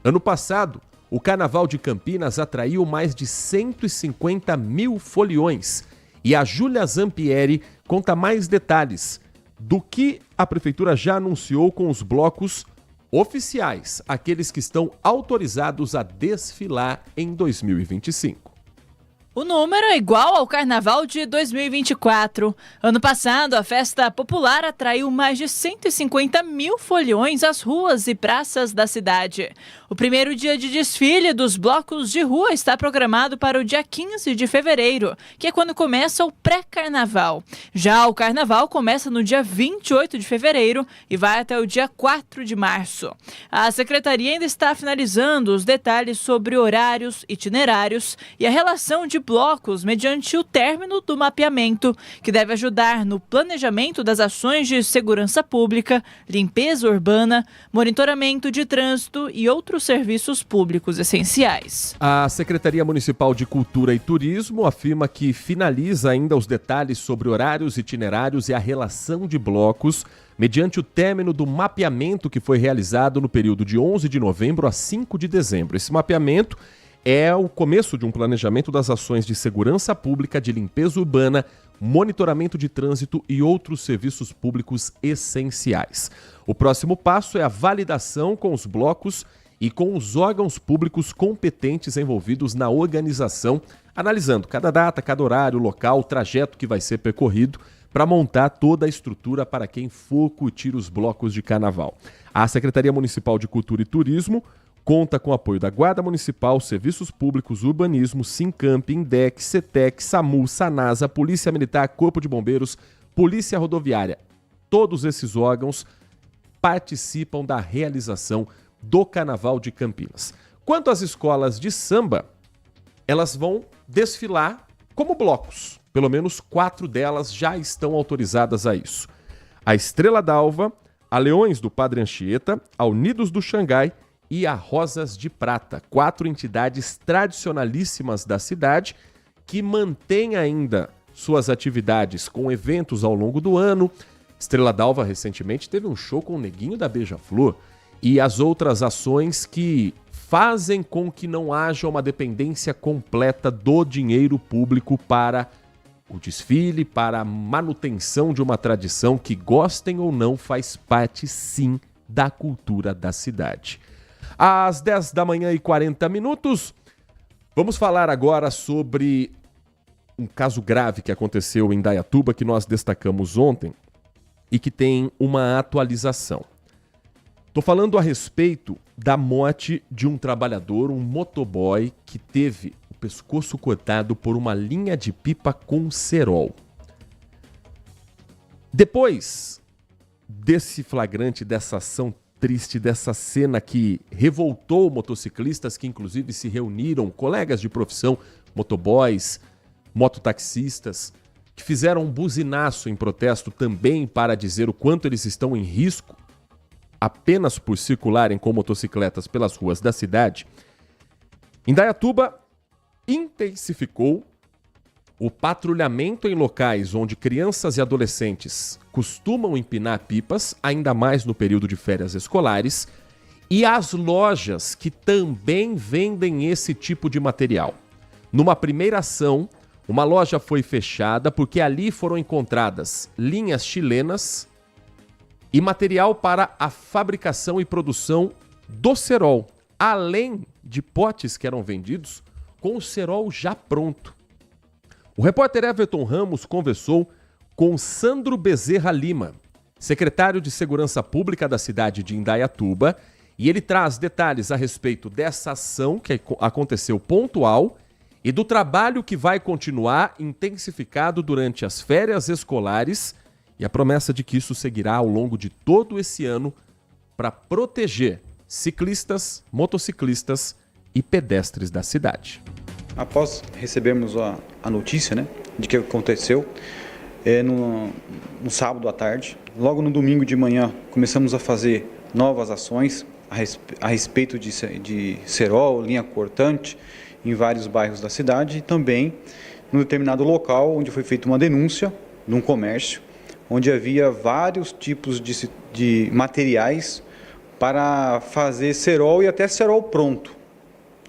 Ano passado, o Carnaval de Campinas atraiu mais de 150 mil foliões e a Júlia Zampieri conta mais detalhes do que a prefeitura já anunciou com os blocos oficiais, aqueles que estão autorizados a desfilar em 2025. O número é igual ao Carnaval de 2024. Ano passado, a festa popular atraiu mais de 150 mil foliões às ruas e praças da cidade. O primeiro dia de desfile dos blocos de rua está programado para o dia 15 de fevereiro, que é quando começa o pré-carnaval. Já o carnaval começa no dia 28 de fevereiro e vai até o dia 4 de março. A secretaria ainda está finalizando os detalhes sobre horários, itinerários e a relação de blocos mediante o término do mapeamento, que deve ajudar no planejamento das ações de segurança pública, limpeza urbana, monitoramento de trânsito e outros serviços públicos essenciais. A Secretaria Municipal de Cultura e Turismo afirma que finaliza ainda os detalhes sobre horários, itinerários e a relação de blocos mediante o término do mapeamento que foi realizado no período de 11 de novembro a 5 de dezembro. Esse mapeamento é o começo de um planejamento das ações de segurança pública, de limpeza urbana, monitoramento de trânsito e outros serviços públicos essenciais. O próximo passo é a validação com os blocos e com os órgãos públicos competentes envolvidos na organização, analisando cada data, cada horário, local, o trajeto que vai ser percorrido para montar toda a estrutura para quem for curtir os blocos de carnaval. A Secretaria Municipal de Cultura e Turismo conta com o apoio da Guarda Municipal, Serviços Públicos, Urbanismo, Sincamp, Indec, CETEC, SAMU, SANASA, Polícia Militar, Corpo de Bombeiros, Polícia Rodoviária. Todos esses órgãos participam da realização do Carnaval de Campinas. Quanto às escolas de samba, elas vão desfilar como blocos. Pelo menos 4 delas já estão autorizadas a isso. A Estrela d'Alva, a Leões do Padre Anchieta, a Unidos do Xangai e a Rosas de Prata. 4 entidades tradicionalíssimas da cidade que mantêm ainda suas atividades com eventos ao longo do ano. Estrela d'Alva recentemente teve um show com o Neguinho da Beija-Flor e as outras ações que fazem com que não haja uma dependência completa do dinheiro público para o desfile, para a manutenção de uma tradição que, gostem ou não, faz parte sim da cultura da cidade. Às 10 da manhã e 40 minutos, vamos falar agora sobre um caso grave que aconteceu em Indaiatuba, que nós destacamos ontem e que tem uma atualização. Estou falando a respeito da morte de um trabalhador, um motoboy, que teve o pescoço cortado por uma linha de pipa com cerol. Depois desse flagrante, dessa ação triste, dessa cena que revoltou motociclistas que inclusive se reuniram, colegas de profissão, motoboys, mototaxistas, que fizeram um buzinaço em protesto também para dizer o quanto eles estão em risco apenas por circularem com motocicletas pelas ruas da cidade, Indaiatuba intensificou o patrulhamento em locais onde crianças e adolescentes costumam empinar pipas, ainda mais no período de férias escolares, e as lojas que também vendem esse tipo de material. Numa primeira ação, uma loja foi fechada porque ali foram encontradas linhas chilenas e material para a fabricação e produção do cerol, além de potes que eram vendidos com o cerol já pronto. O repórter Everton Ramos conversou com Sandro Bezerra Lima, secretário de Segurança Pública da cidade de Indaiatuba, e ele traz detalhes a respeito dessa ação que aconteceu pontual e do trabalho que vai continuar intensificado durante as férias escolares e a promessa de que isso seguirá ao longo de todo esse ano para proteger ciclistas, motociclistas e pedestres da cidade. Após recebermos a notícia, de que aconteceu, no sábado à tarde, logo no domingo de manhã, começamos a fazer novas ações a respeito de cerol, linha cortante, em vários bairros da cidade e também num determinado local onde foi feita uma denúncia num comércio, onde havia vários tipos de materiais para fazer cerol e até cerol pronto.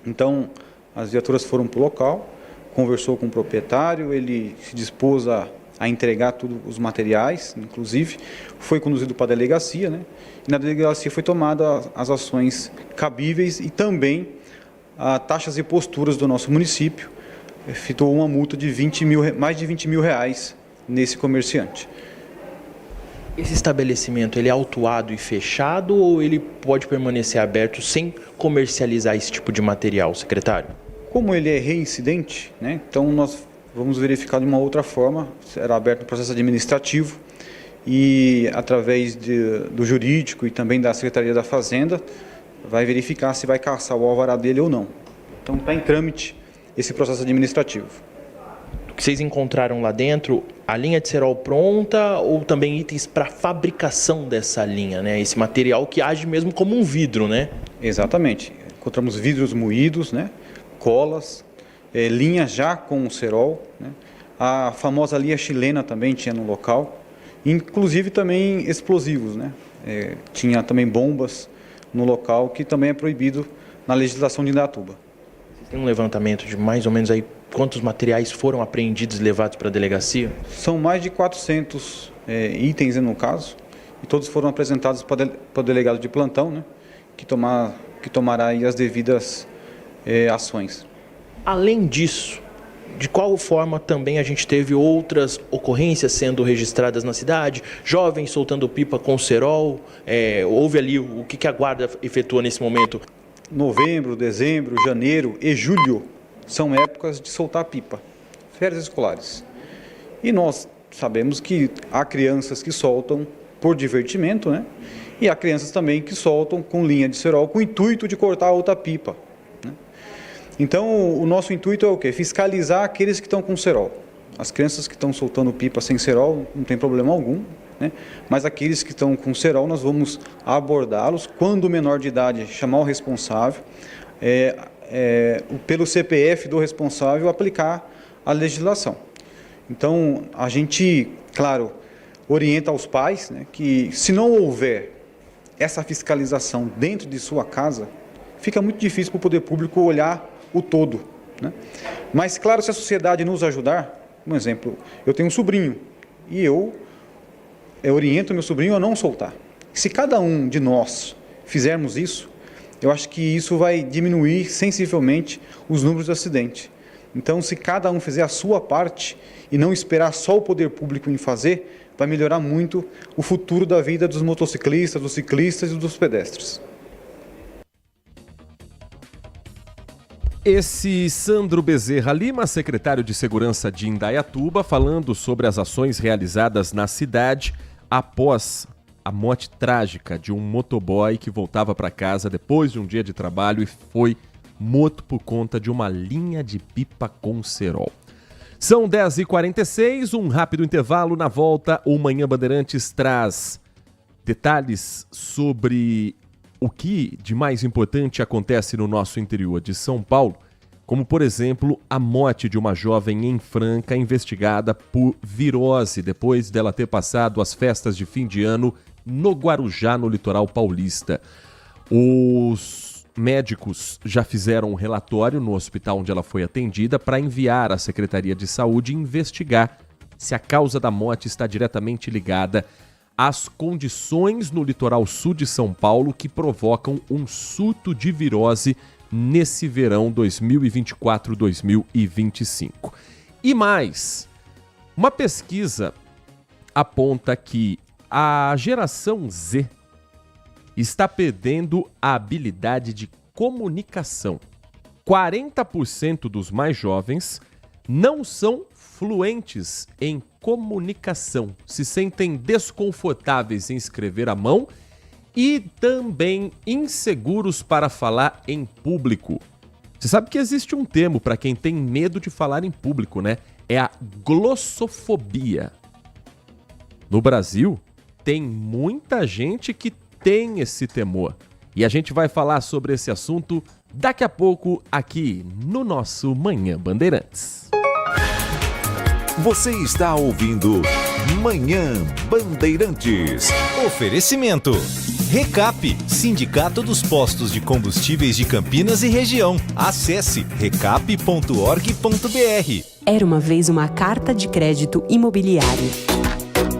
Então, as viaturas foram para o local, conversou com o proprietário, ele se dispôs a entregar todos os materiais, inclusive, foi conduzido para a delegacia, e na delegacia foi tomada as ações cabíveis e também taxas e posturas do nosso município, efetuou uma multa de mais de 20 mil reais nesse comerciante. Esse estabelecimento, ele é autuado e fechado ou ele pode permanecer aberto sem comercializar esse tipo de material, secretário? Como ele é reincidente, então nós vamos verificar de uma outra forma, será aberto um processo administrativo e através do jurídico e também da Secretaria da Fazenda vai verificar se vai caçar o alvará dele ou não. Então está em trâmite esse processo administrativo. O que vocês encontraram lá dentro, a linha de cerol pronta ou também itens para fabricação dessa linha, esse material que age mesmo como um vidro, Exatamente. Encontramos vidros moídos, colas, linha já com o cerol, a famosa linha chilena também tinha no local, inclusive também explosivos, tinha também bombas no local, que também é proibido na legislação de Indaiatuba. Tem um levantamento de mais ou menos aí quantos materiais foram apreendidos e levados para a delegacia? São mais de 400 itens no caso, e todos foram apresentados para o delegado de plantão, que tomará aí as devidas ações. Além disso, de qual forma também a gente teve outras ocorrências sendo registradas na cidade? Jovens soltando pipa com cerol, houve ali o que a guarda efetua nesse momento? Novembro, dezembro, janeiro e julho são épocas de soltar pipa, férias escolares. E nós sabemos que há crianças que soltam por divertimento, né? E há crianças também que soltam com linha de cerol com o intuito de cortar outra pipa, né? Então, o nosso intuito é o quê? Fiscalizar aqueles que estão com cerol. As crianças que estão soltando pipa sem cerol não tem problema algum, né? Mas aqueles que estão com cerol, nós vamos abordá-los. Quando o menor de idade chamar o responsável, pelo CPF do responsável, aplicar a legislação. Então, a gente, claro, orienta aos pais, né, que se não houver essa fiscalização dentro de sua casa, fica muito difícil para o poder público olhar o todo, né? Mas, claro, se a sociedade nos ajudar, um exemplo, eu tenho um sobrinho e eu oriento meu sobrinho a não soltar. Se cada um de nós fizermos isso, eu acho que isso vai diminuir sensivelmente os números de acidente. Então, se cada um fizer a sua parte e não esperar só o poder público em fazer, vai melhorar muito o futuro da vida dos motociclistas, dos ciclistas e dos pedestres. Esse Sandro Bezerra Lima, secretário de Segurança de Indaiatuba, falando sobre as ações realizadas na cidade após a morte trágica de um motoboy que voltava para casa depois de um dia de trabalho e foi morto por conta de uma linha de pipa com cerol. São 10h46, um rápido intervalo. Na volta, o Manhã Bandeirantes traz detalhes sobre o que de mais importante acontece no nosso interior de São Paulo, como, por exemplo, a morte de uma jovem em Franca investigada por virose depois dela ter passado as festas de fim de ano no Guarujá, no litoral paulista. Os médicos já fizeram um relatório no hospital onde ela foi atendida para enviar à Secretaria de Saúde e investigar se a causa da morte está diretamente ligada às condições no litoral sul de São Paulo que provocam um surto de virose nesse verão 2024-2025. E mais, uma pesquisa aponta que a geração Z está perdendo a habilidade de comunicação. 40% dos mais jovens não são fluentes em comunicação, se sentem desconfortáveis em escrever à mão e também inseguros para falar em público. Você sabe que existe um termo para quem tem medo de falar em público, né? É a glossofobia. No Brasil, tem muita gente que tem esse temor. E a gente vai falar sobre esse assunto daqui a pouco aqui no nosso Manhã Bandeirantes. Você está ouvindo Manhã Bandeirantes. Oferecimento. Recap, Sindicato dos Postos de Combustíveis de Campinas e Região. Acesse recap.org.br. Era uma vez uma carta de crédito imobiliário.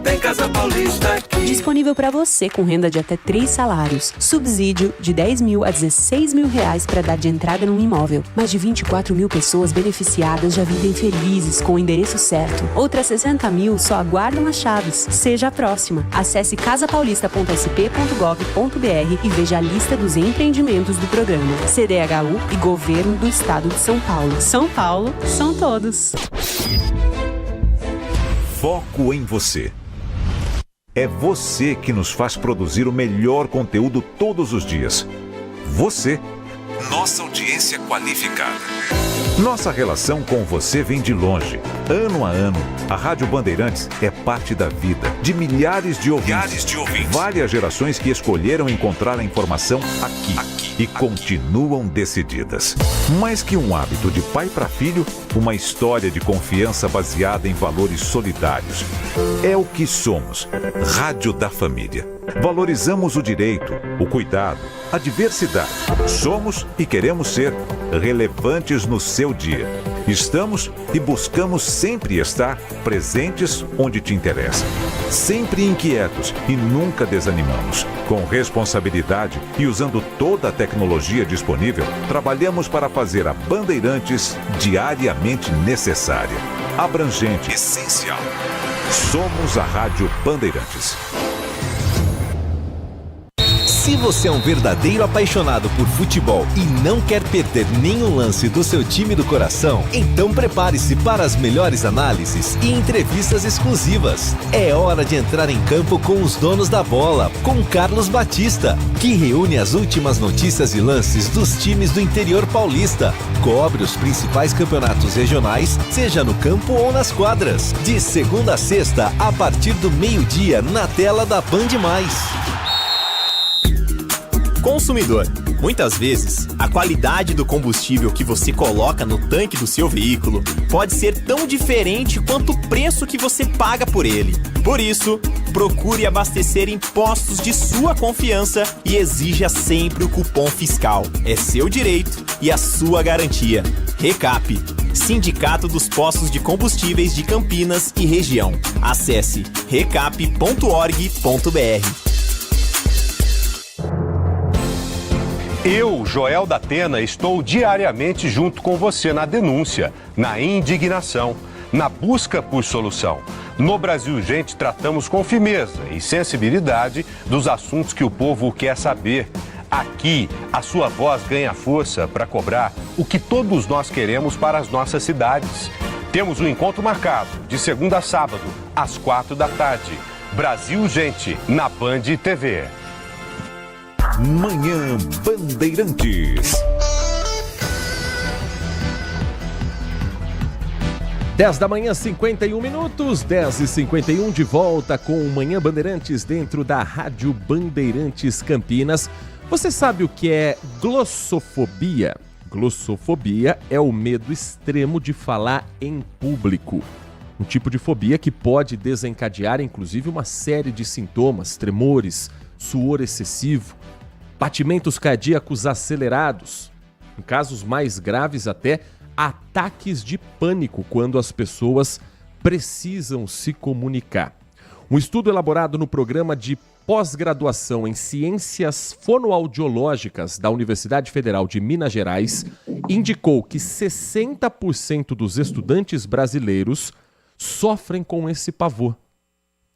Tem Casa Paulista aqui. Disponível para você com renda de até 3 salários. Subsídio de 10 mil a 16 mil reais para dar de entrada num imóvel. Mais de 24 mil pessoas beneficiadas já vivem felizes com o endereço certo. Outras 60 mil só aguardam as chaves. Seja a próxima. Acesse casapaulista.sp.gov.br e veja a lista dos empreendimentos do programa. CDHU e Governo do Estado de São Paulo. São Paulo, são todos. Foco em você. É você que nos faz produzir o melhor conteúdo todos os dias. Você, nossa audiência qualificada. Nossa relação com você vem de longe. Ano a ano, a Rádio Bandeirantes é parte da vida de milhares de ouvintes. Várias gerações que escolheram encontrar a informação aqui e continuam decididas. Mais que um hábito de pai para filho, uma história de confiança baseada em valores solidários. É o que somos. Rádio da Família. Valorizamos o direito, o cuidado, a diversidade. Somos e queremos ser relevantes no seu dia. Estamos e buscamos sempre estar presentes onde te interessa. Sempre inquietos e nunca desanimamos. Com responsabilidade e usando toda a tecnologia disponível, trabalhamos para fazer a Bandeirantes diariamente necessária, abrangente, essencial. Somos a Rádio Bandeirantes. Se você é um verdadeiro apaixonado por futebol e não quer perder nenhum lance do seu time do coração, então prepare-se para as melhores análises e entrevistas exclusivas. É hora de entrar em campo com os donos da bola, com Carlos Batista, que reúne as últimas notícias e lances dos times do interior paulista. Cobre os principais campeonatos regionais, seja no campo ou nas quadras. De segunda a sexta, a partir do meio-dia, na tela da Band+. Consumidor, muitas vezes, a qualidade do combustível que você coloca no tanque do seu veículo pode ser tão diferente quanto o preço que você paga por ele. Por isso, procure abastecer em postos de sua confiança e exija sempre o cupom fiscal. É seu direito e a sua garantia. Recap, Sindicato dos Postos de Combustíveis de Campinas e Região. Acesse recap.org.br. Eu, Joel da Atena, estou diariamente junto com você na denúncia, na indignação, na busca por solução. No Brasil Gente, tratamos com firmeza e sensibilidade dos assuntos que o povo quer saber. Aqui, a sua voz ganha força para cobrar o que todos nós queremos para as nossas cidades. Temos um encontro marcado, de segunda a sábado, às 16h. Brasil Gente, na Band TV. Manhã Bandeirantes. 10 da manhã, 51 minutos, 10h51, de volta com o Manhã Bandeirantes dentro da Rádio Bandeirantes Campinas. Você sabe o que é glossofobia? Glossofobia é o medo extremo de falar em público. Um tipo de fobia que pode desencadear, inclusive, uma série de sintomas, tremores, suor excessivo, batimentos cardíacos acelerados, em casos mais graves até ataques de pânico quando as pessoas precisam se comunicar. Um estudo elaborado no programa de pós-graduação em Ciências Fonoaudiológicas da Universidade Federal de Minas Gerais indicou que 60% dos estudantes brasileiros sofrem com esse pavor.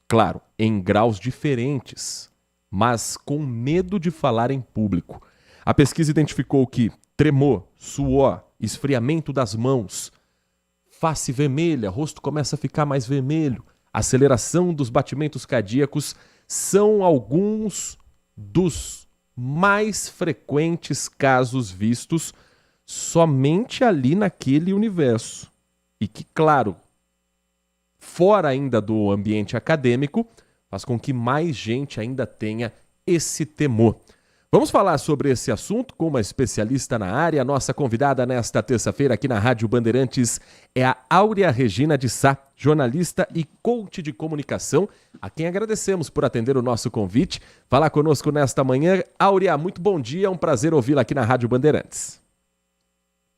Claro, em graus diferentes, mas com medo de falar em público. A pesquisa identificou que tremor, suor, esfriamento das mãos, face vermelha, rosto começa a ficar mais vermelho, aceleração dos batimentos cardíacos são alguns dos mais frequentes casos vistos somente ali naquele universo. E que, claro, fora ainda do ambiente acadêmico, faz com que mais gente ainda tenha esse temor. Vamos falar sobre esse assunto com uma especialista na área. A nossa convidada nesta terça-feira aqui na Rádio Bandeirantes é a Áurea Regina de Sá, jornalista e coach de comunicação, a quem agradecemos por atender o nosso convite. Falar conosco nesta manhã. Áurea, muito bom dia, é um prazer ouvi-la aqui na Rádio Bandeirantes.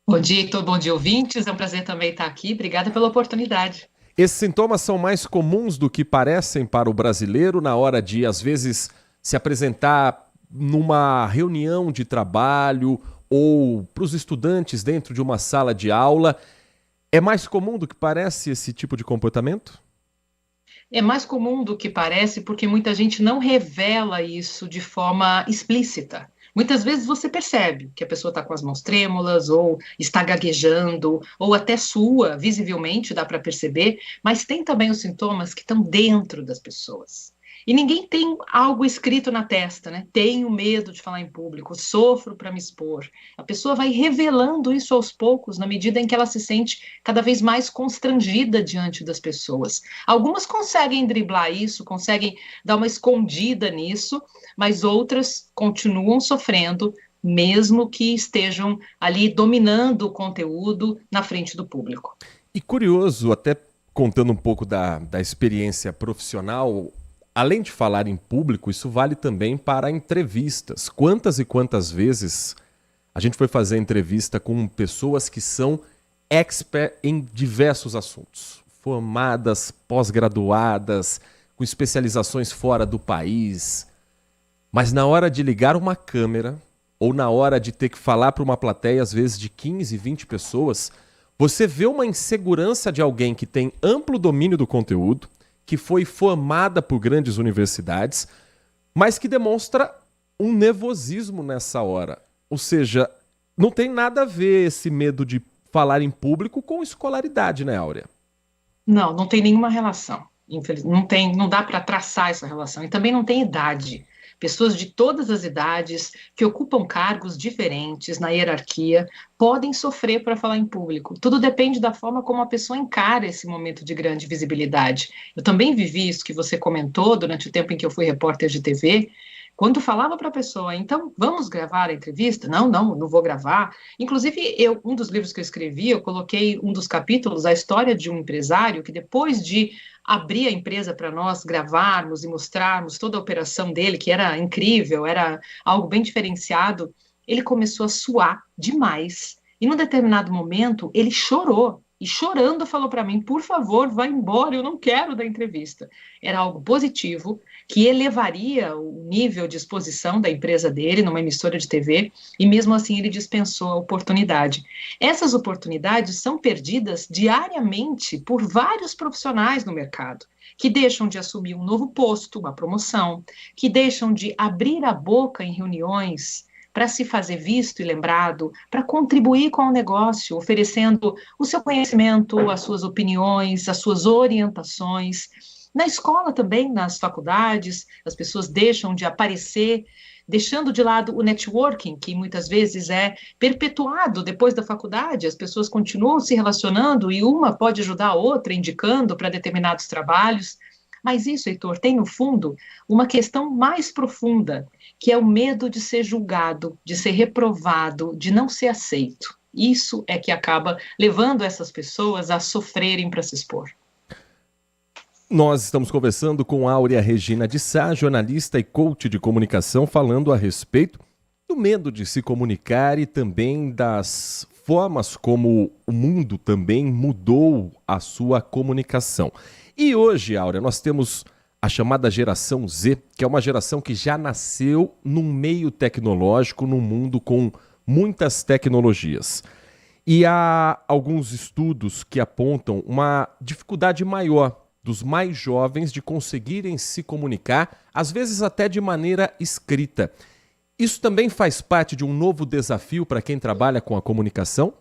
Bom dia, Heitor, bom dia, ouvintes. É um prazer também estar aqui. Obrigada pela oportunidade. Esses sintomas são mais comuns do que parecem para o brasileiro na hora de, às vezes, se apresentar numa reunião de trabalho ou para os estudantes dentro de uma sala de aula. É mais comum do que parece esse tipo de comportamento? É mais comum do que parece porque muita gente não revela isso de forma explícita. Muitas vezes você percebe que a pessoa está com as mãos trêmulas, ou está gaguejando, ou até sua, visivelmente dá para perceber, mas tem também os sintomas que estão dentro das pessoas. E ninguém tem algo escrito na testa, né? Tenho medo de falar em público, sofro para me expor. A pessoa vai revelando isso aos poucos, na medida em que ela se sente cada vez mais constrangida diante das pessoas. Algumas conseguem driblar isso, conseguem dar uma escondida nisso, mas outras continuam sofrendo, mesmo que estejam ali dominando o conteúdo na frente do público. E curioso, até contando um pouco da experiência profissional, além de falar em público, isso vale também para entrevistas. Quantas e quantas vezes a gente foi fazer entrevista com pessoas que são expert em diversos assuntos, formadas, pós-graduadas, com especializações fora do país, mas na hora de ligar uma câmera ou na hora de ter que falar para uma plateia, às vezes de 15, 20 pessoas, você vê uma insegurança de alguém que tem amplo domínio do conteúdo, que foi formada por grandes universidades, mas que demonstra um nervosismo nessa hora. Ou seja, não tem nada a ver esse medo de falar em público com escolaridade, né, Áurea? Não tem nenhuma relação. Infelizmente, não dá para traçar essa relação. E também não tem idade. Pessoas de todas as idades, que ocupam cargos diferentes na hierarquia, podem sofrer para falar em público. Tudo depende da forma como a pessoa encara esse momento de grande visibilidade. Eu também vivi isso que você comentou durante o tempo em que eu fui repórter de TV, quando falava para a pessoa, então, vamos gravar a entrevista? Não vou gravar. Inclusive, um dos livros que eu escrevi, eu coloquei um dos capítulos, a história de um empresário que depois de abrir a empresa para nós gravarmos e mostrarmos toda a operação dele, que era incrível, era algo bem diferenciado, ele começou a suar demais. E num determinado momento, ele chorou. E chorando falou para mim, por favor, vá embora, eu não quero dar entrevista. Era algo positivo, que elevaria o nível de exposição da empresa dele numa emissora de TV, e mesmo assim ele dispensou a oportunidade. Essas oportunidades são perdidas diariamente por vários profissionais no mercado, que deixam de assumir um novo posto, uma promoção, que deixam de abrir a boca em reuniões para se fazer visto e lembrado, para contribuir com o negócio, oferecendo o seu conhecimento, as suas opiniões, as suas orientações. Na escola também, nas faculdades, as pessoas deixam de aparecer, deixando de lado o networking, que muitas vezes é perpetuado depois da faculdade, as pessoas continuam se relacionando e uma pode ajudar a outra, indicando para determinados trabalhos. Mas isso, Heitor, tem no fundo uma questão mais profunda, que é o medo de ser julgado, de ser reprovado, de não ser aceito. Isso é que acaba levando essas pessoas a sofrerem para se expor. Nós estamos conversando com Áurea Regina de Sá, jornalista e coach de comunicação, falando a respeito do medo de se comunicar e também das formas como o mundo também mudou a sua comunicação. E hoje, Áurea, nós temos a chamada geração Z, que é uma geração que já nasceu num meio tecnológico, num mundo com muitas tecnologias. E há alguns estudos que apontam uma dificuldade maior dos mais jovens de conseguirem se comunicar, às vezes até de maneira escrita. Isso também faz parte de um novo desafio para quem trabalha com a comunicação?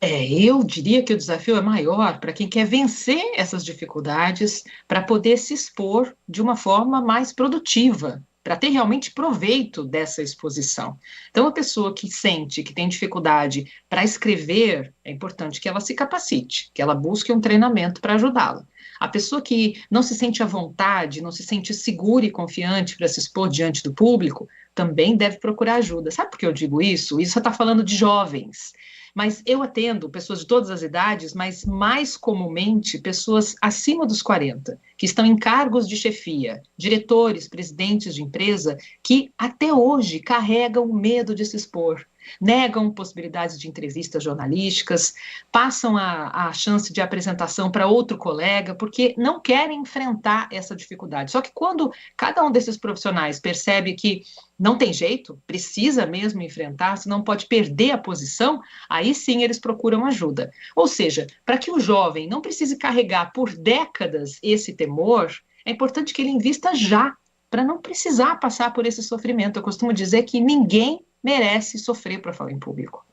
Eu diria que o desafio é maior para quem quer vencer essas dificuldades, para poder se expor de uma forma mais produtiva, para ter realmente proveito dessa exposição. Então, a pessoa que sente que tem dificuldade para escrever, é importante que ela se capacite, que ela busque um treinamento para ajudá-la. A pessoa que não se sente à vontade, não se sente segura e confiante para se expor diante do público, também deve procurar ajuda. Sabe por que eu digo isso? Isso está falando de jovens. Mas eu atendo pessoas de todas as idades, mas mais comumente pessoas acima dos 40, que estão em cargos de chefia, diretores, presidentes de empresa, que até hoje carregam o medo de se expor, negam possibilidades de entrevistas jornalísticas, passam a chance de apresentação para outro colega, porque não querem enfrentar essa dificuldade. Só que quando cada um desses profissionais percebe que não tem jeito, precisa mesmo enfrentar, se não pode perder a posição, aí sim eles procuram ajuda. Ou seja, para que o jovem não precise carregar por décadas esse temor, é importante que ele invista já, para não precisar passar por esse sofrimento. Eu costumo dizer que ninguém merece sofrer para falar em público.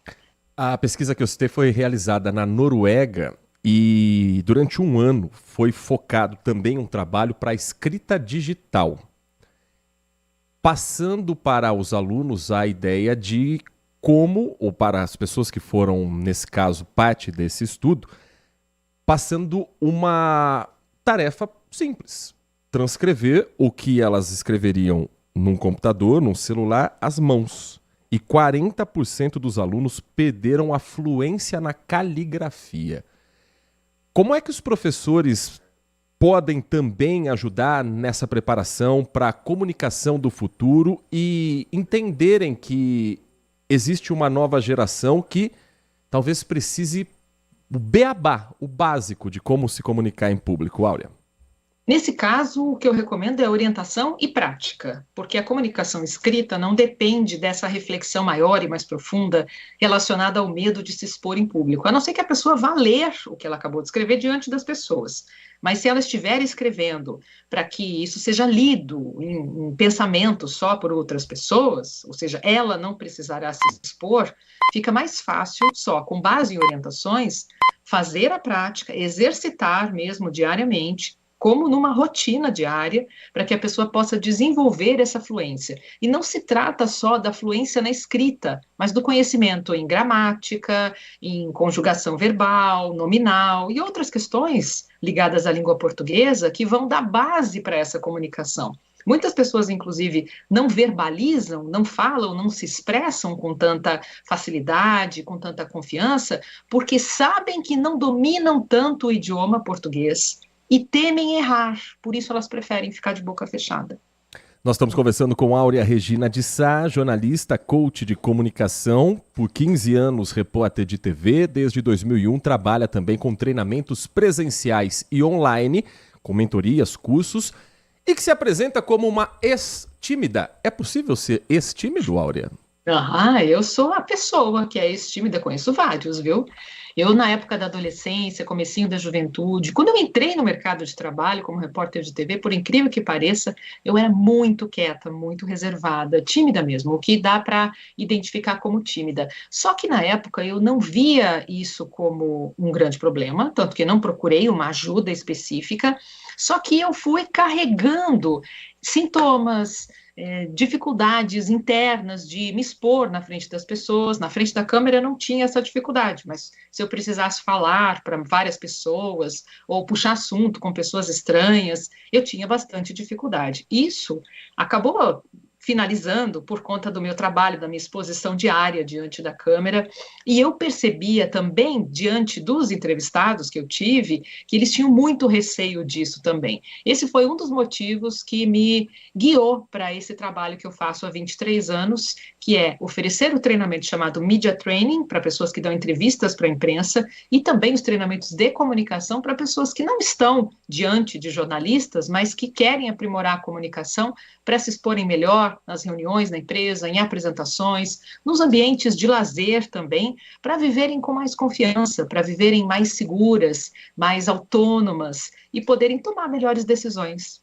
A pesquisa que eu citei foi realizada na Noruega e durante um ano foi focado também um trabalho para a escrita digital, passando para os alunos a ideia de como, ou para as pessoas que foram, nesse caso, parte desse estudo, passando uma tarefa simples, transcrever o que elas escreveriam num computador, num celular, às mãos. E 40% dos alunos perderam a fluência na caligrafia. Como é que os professores podem também ajudar nessa preparação para a comunicação do futuro e entenderem que existe uma nova geração que talvez precise o beabá, o básico de como se comunicar em público, Áurea? Nesse caso, o que eu recomendo é orientação e prática, porque a comunicação escrita não depende dessa reflexão maior e mais profunda relacionada ao medo de se expor em público, a não ser que a pessoa vá ler o que ela acabou de escrever diante das pessoas. Mas se ela estiver escrevendo para que isso seja lido em pensamento só por outras pessoas, ou seja, ela não precisará se expor, fica mais fácil, só com base em orientações, fazer a prática, exercitar mesmo diariamente, como numa rotina diária, para que a pessoa possa desenvolver essa fluência. E não se trata só da fluência na escrita, mas do conhecimento em gramática, em conjugação verbal, nominal e outras questões ligadas à língua portuguesa que vão dar base para essa comunicação. Muitas pessoas, inclusive, não verbalizam, não falam, não se expressam com tanta facilidade, com tanta confiança, porque sabem que não dominam tanto o idioma português e temem errar, por isso elas preferem ficar de boca fechada. Nós estamos conversando com Áurea Regina de Sá, jornalista, coach de comunicação, por 15 anos repórter de TV, desde 2001 trabalha também com treinamentos presenciais e online, com mentorias, cursos, e que se apresenta como uma ex-tímida. É possível ser ex-tímido, Áurea? Eu sou a pessoa que é ex-tímida, conheço vários, viu? Eu, na época da adolescência, comecinho da juventude, quando eu entrei no mercado de trabalho como repórter de TV, por incrível que pareça, eu era muito quieta, muito reservada, tímida mesmo, o que dá para identificar como tímida. Só que na época eu não via isso como um grande problema, tanto que não procurei uma ajuda específica, só que eu fui carregando sintomas, dificuldades internas de me expor na frente das pessoas. Na frente da câmera eu não tinha essa dificuldade, mas se eu precisasse falar para várias pessoas ou puxar assunto com pessoas estranhas, eu tinha bastante dificuldade. Isso acabou finalizando por conta do meu trabalho, da minha exposição diária diante da câmera, e eu percebia também, diante dos entrevistados que eu tive, que eles tinham muito receio disso também. Esse foi um dos motivos que me guiou para esse trabalho que eu faço há 23 anos, que é oferecer o treinamento chamado Media Training, para pessoas que dão entrevistas para a imprensa, e também os treinamentos de comunicação para pessoas que não estão diante de jornalistas, mas que querem aprimorar a comunicação para se exporem melhor nas reuniões, na empresa, em apresentações, nos ambientes de lazer também, para viverem com mais confiança, para viverem mais seguras, mais autônomas e poderem tomar melhores decisões.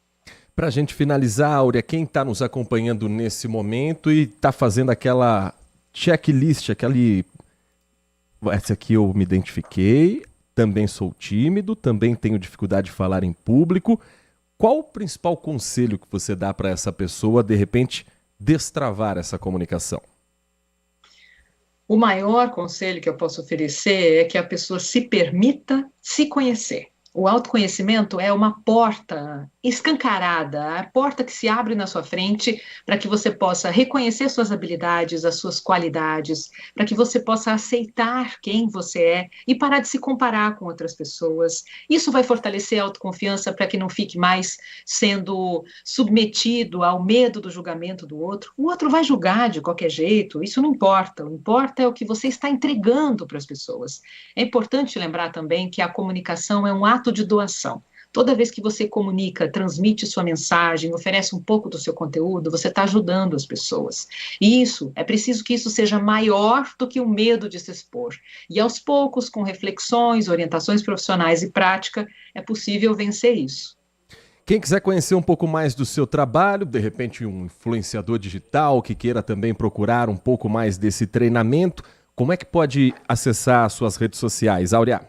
Para a gente finalizar, Áurea, quem está nos acompanhando nesse momento e está fazendo aquela checklist, essa aqui eu me identifiquei, também sou tímido, também tenho dificuldade de falar em público. Qual o principal conselho que você dá para essa pessoa, de repente, destravar essa comunicação? O maior conselho que eu posso oferecer é que a pessoa se permita se conhecer. O autoconhecimento é uma porta escancarada, a porta que se abre na sua frente para que você possa reconhecer suas habilidades, as suas qualidades, para que você possa aceitar quem você é e parar de se comparar com outras pessoas. Isso vai fortalecer a autoconfiança para que não fique mais sendo submetido ao medo do julgamento do outro. O outro vai julgar de qualquer jeito, isso não importa. O que importa é o que você está entregando para as pessoas. É importante lembrar também que a comunicação é um ato de doação. Toda vez que você comunica, transmite sua mensagem, oferece um pouco do seu conteúdo, você está ajudando as pessoas. E isso, é preciso que isso seja maior do que o medo de se expor. E aos poucos, com reflexões, orientações profissionais e prática, é possível vencer isso. Quem quiser conhecer um pouco mais do seu trabalho, de repente um influenciador digital que queira também procurar um pouco mais desse treinamento, como é que pode acessar as suas redes sociais, Áurea?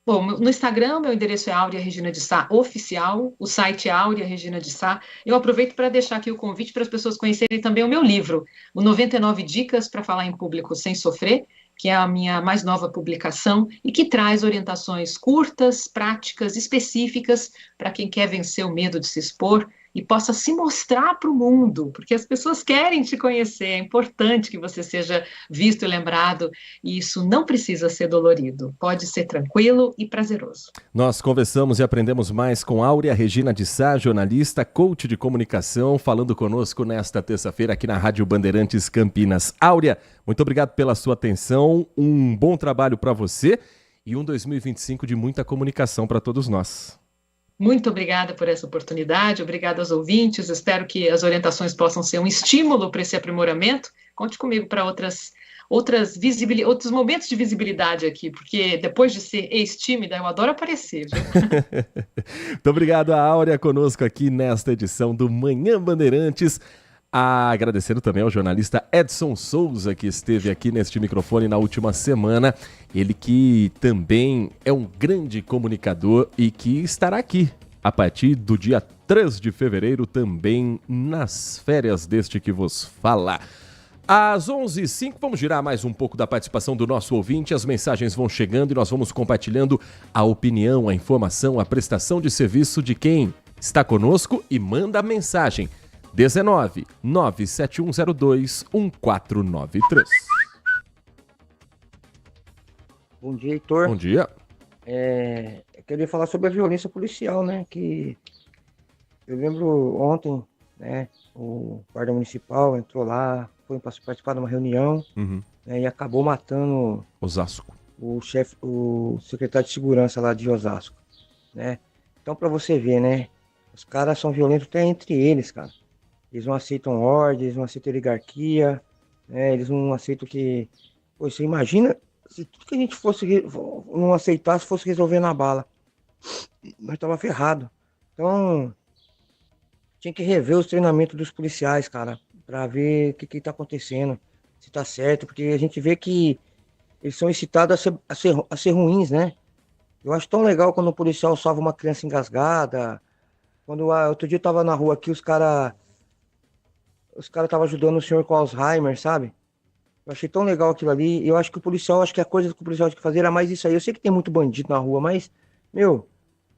Bom, no Instagram, meu endereço é Áurea Regina de Sá Oficial, o site é Áurea Regina de Sá. Eu aproveito para deixar aqui o convite para as pessoas conhecerem também o meu livro, o 99 Dicas para Falar em Público Sem Sofrer, que é a minha mais nova publicação e que traz orientações curtas, práticas, específicas para quem quer vencer o medo de se expor e possa se mostrar para o mundo, porque as pessoas querem te conhecer, é importante que você seja visto e lembrado, e isso não precisa ser dolorido, pode ser tranquilo e prazeroso. Nós conversamos e aprendemos mais com Áurea Regina de Sá, jornalista, coach de comunicação, falando conosco nesta terça-feira aqui na Rádio Bandeirantes Campinas. Áurea, muito obrigado pela sua atenção, um bom trabalho para você e um 2025 de muita comunicação para todos nós. Muito obrigada por essa oportunidade, obrigada aos ouvintes, espero que as orientações possam ser um estímulo para esse aprimoramento. Conte comigo para outros momentos de visibilidade aqui, porque depois de ser ex-tímida, eu adoro aparecer, viu? Muito obrigado a Áurea conosco aqui nesta edição do Manhã Bandeirantes. Agradecendo também ao jornalista Edson Souza, que esteve aqui neste microfone na última semana. Ele que também é um grande comunicador e que estará aqui a partir do dia 3 de fevereiro, também nas férias deste que vos fala. Às 11h05, vamos girar mais um pouco da participação do nosso ouvinte. As mensagens vão chegando e nós vamos compartilhando a opinião, a informação, a prestação de serviço de quem está conosco e manda a mensagem. 19 97102 1493. Bom dia, Heitor. Bom dia. Eu queria falar sobre a violência policial, né? Que eu lembro ontem, né? O guarda municipal entrou lá, foi participar de uma reunião, né, e acabou matando Osasco. O secretário de segurança lá de Osasco, né? Então, para você ver, né? Os caras são violentos até entre eles, cara. Eles não aceitam ordem, eles não aceitam oligarquia, né? Eles não aceitam que... Pô, você imagina se tudo que a gente não aceitasse fosse resolver na bala. Nós tava ferrado. Então, tinha que rever os treinamentos dos policiais, cara, pra ver o que tá acontecendo, se tá certo, porque a gente vê que eles são incitados a ser ruins, né? Eu acho tão legal quando o policial salva uma criança engasgada. Outro dia eu tava na rua aqui, os caras estavam ajudando o senhor com Alzheimer, sabe? Eu achei tão legal aquilo ali. Eu acho que a coisa que o policial tinha que fazer era mais isso aí. Eu sei que tem muito bandido na rua, mas, meu,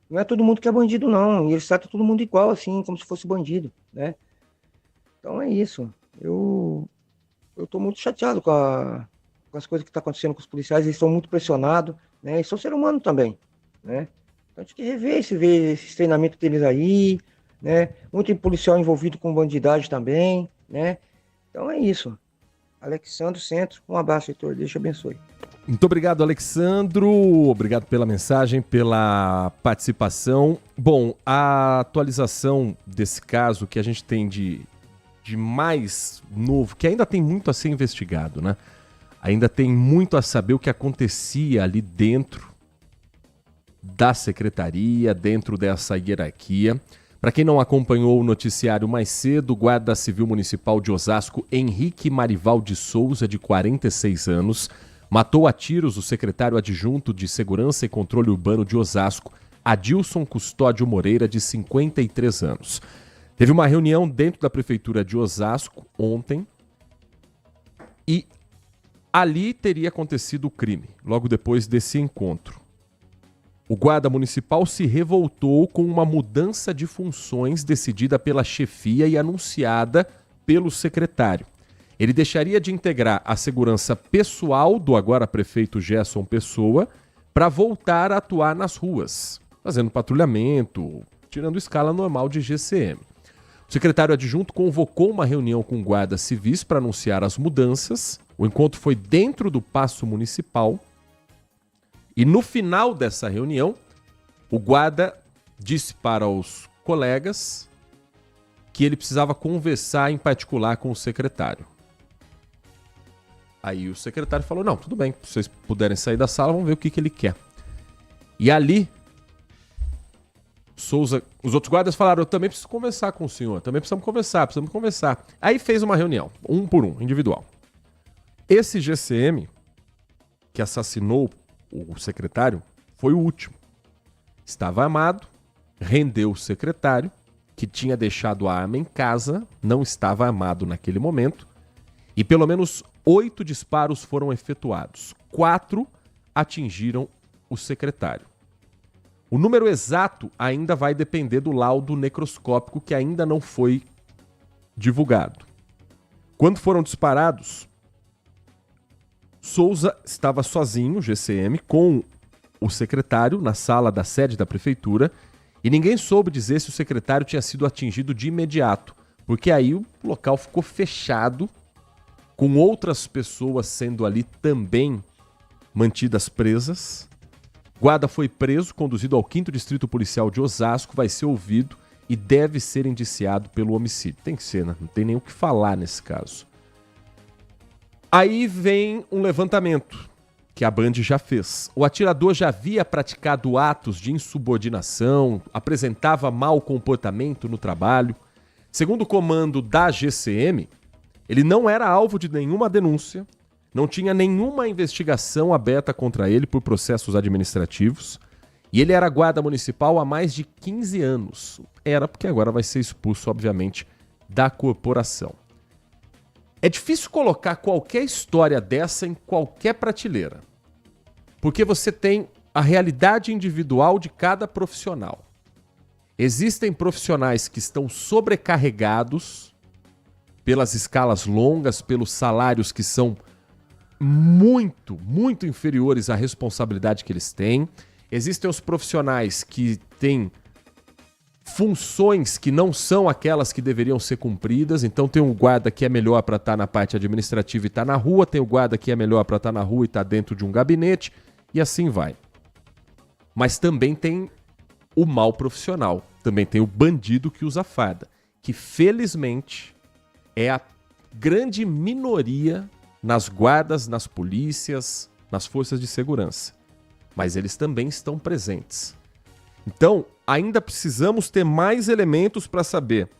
não é todo mundo que é bandido, não. E eles tratam todo mundo igual, assim, como se fosse bandido, né? Então é isso. Eu tô muito chateado com as coisas que estão acontecendo com os policiais. Eles estão muito pressionados, né? Eles são seres humanos também, né? Então a gente tem que rever esse treinamento deles aí, né? Muito policial envolvido com bandidagem também, né? Então é isso. Alexandro Centro, um abraço, Heitor, Deus te abençoe. Muito obrigado, Alexandro. Obrigado pela mensagem, pela participação. Bom, a atualização desse caso que a gente tem de mais novo, que ainda tem muito a ser investigado, né? Ainda tem muito a saber o que acontecia ali dentro da secretaria, dentro dessa hierarquia. Para quem não acompanhou o noticiário mais cedo, o Guarda Civil Municipal de Osasco, Henrique Marival de Souza, de 46 anos, matou a tiros o secretário adjunto de Segurança e Controle Urbano de Osasco, Adilson Custódio Moreira, de 53 anos. Teve uma reunião dentro da Prefeitura de Osasco ontem e ali teria acontecido o crime, logo depois desse encontro. O guarda municipal se revoltou com uma mudança de funções decidida pela chefia e anunciada pelo secretário. Ele deixaria de integrar a segurança pessoal do agora prefeito Gerson Pessoa para voltar a atuar nas ruas, fazendo patrulhamento, tirando escala normal de GCM. O secretário adjunto convocou uma reunião com guardas civis para anunciar as mudanças. O encontro foi dentro do Paço Municipal. E no final dessa reunião, o guarda disse para os colegas que ele precisava conversar em particular com o secretário. Aí o secretário falou, não, tudo bem, se vocês puderem sair da sala, vamos ver o que ele quer. E ali, os outros guardas falaram, eu também preciso conversar com o senhor, também precisamos conversar. Aí fez uma reunião, um por um, individual. Esse GCM, que assassinou o secretário, foi o último. Estava armado, rendeu o secretário, que tinha deixado a arma em casa, não estava armado naquele momento, e pelo menos 8 disparos foram efetuados. 4 atingiram o secretário. O número exato ainda vai depender do laudo necroscópico, que ainda não foi divulgado. Quando foram disparados, Souza estava sozinho, GCM, com o secretário na sala da sede da prefeitura, e ninguém soube dizer se o secretário tinha sido atingido de imediato, porque aí o local ficou fechado, com outras pessoas sendo ali também mantidas presas. Guarda foi preso, conduzido ao 5º Distrito Policial de Osasco, vai ser ouvido e deve ser indiciado pelo homicídio. Tem que ser, né? Não tem nem o que falar nesse caso. Aí vem um levantamento que a Band já fez. O atirador já havia praticado atos de insubordinação, apresentava mau comportamento no trabalho. Segundo o comando da GCM, ele não era alvo de nenhuma denúncia, não tinha nenhuma investigação aberta contra ele por processos administrativos, e ele era guarda municipal há mais de 15 anos. Era porque agora vai ser expulso, obviamente, da corporação. É difícil colocar qualquer história dessa em qualquer prateleira, porque você tem a realidade individual de cada profissional. Existem profissionais que estão sobrecarregados pelas escalas longas, pelos salários que são muito, muito inferiores à responsabilidade que eles têm. Existem os profissionais que têm funções que não são aquelas que deveriam ser cumpridas. Então tem um guarda que é melhor para estar na parte administrativa e estar na rua, tem o guarda que é melhor para estar na rua e estar dentro de um gabinete, e assim vai. Mas também tem o mau profissional, também tem o bandido que usa farda, que felizmente é a grande minoria nas guardas, nas polícias, nas forças de segurança. Mas eles também estão presentes. Então, ainda precisamos ter mais elementos para saber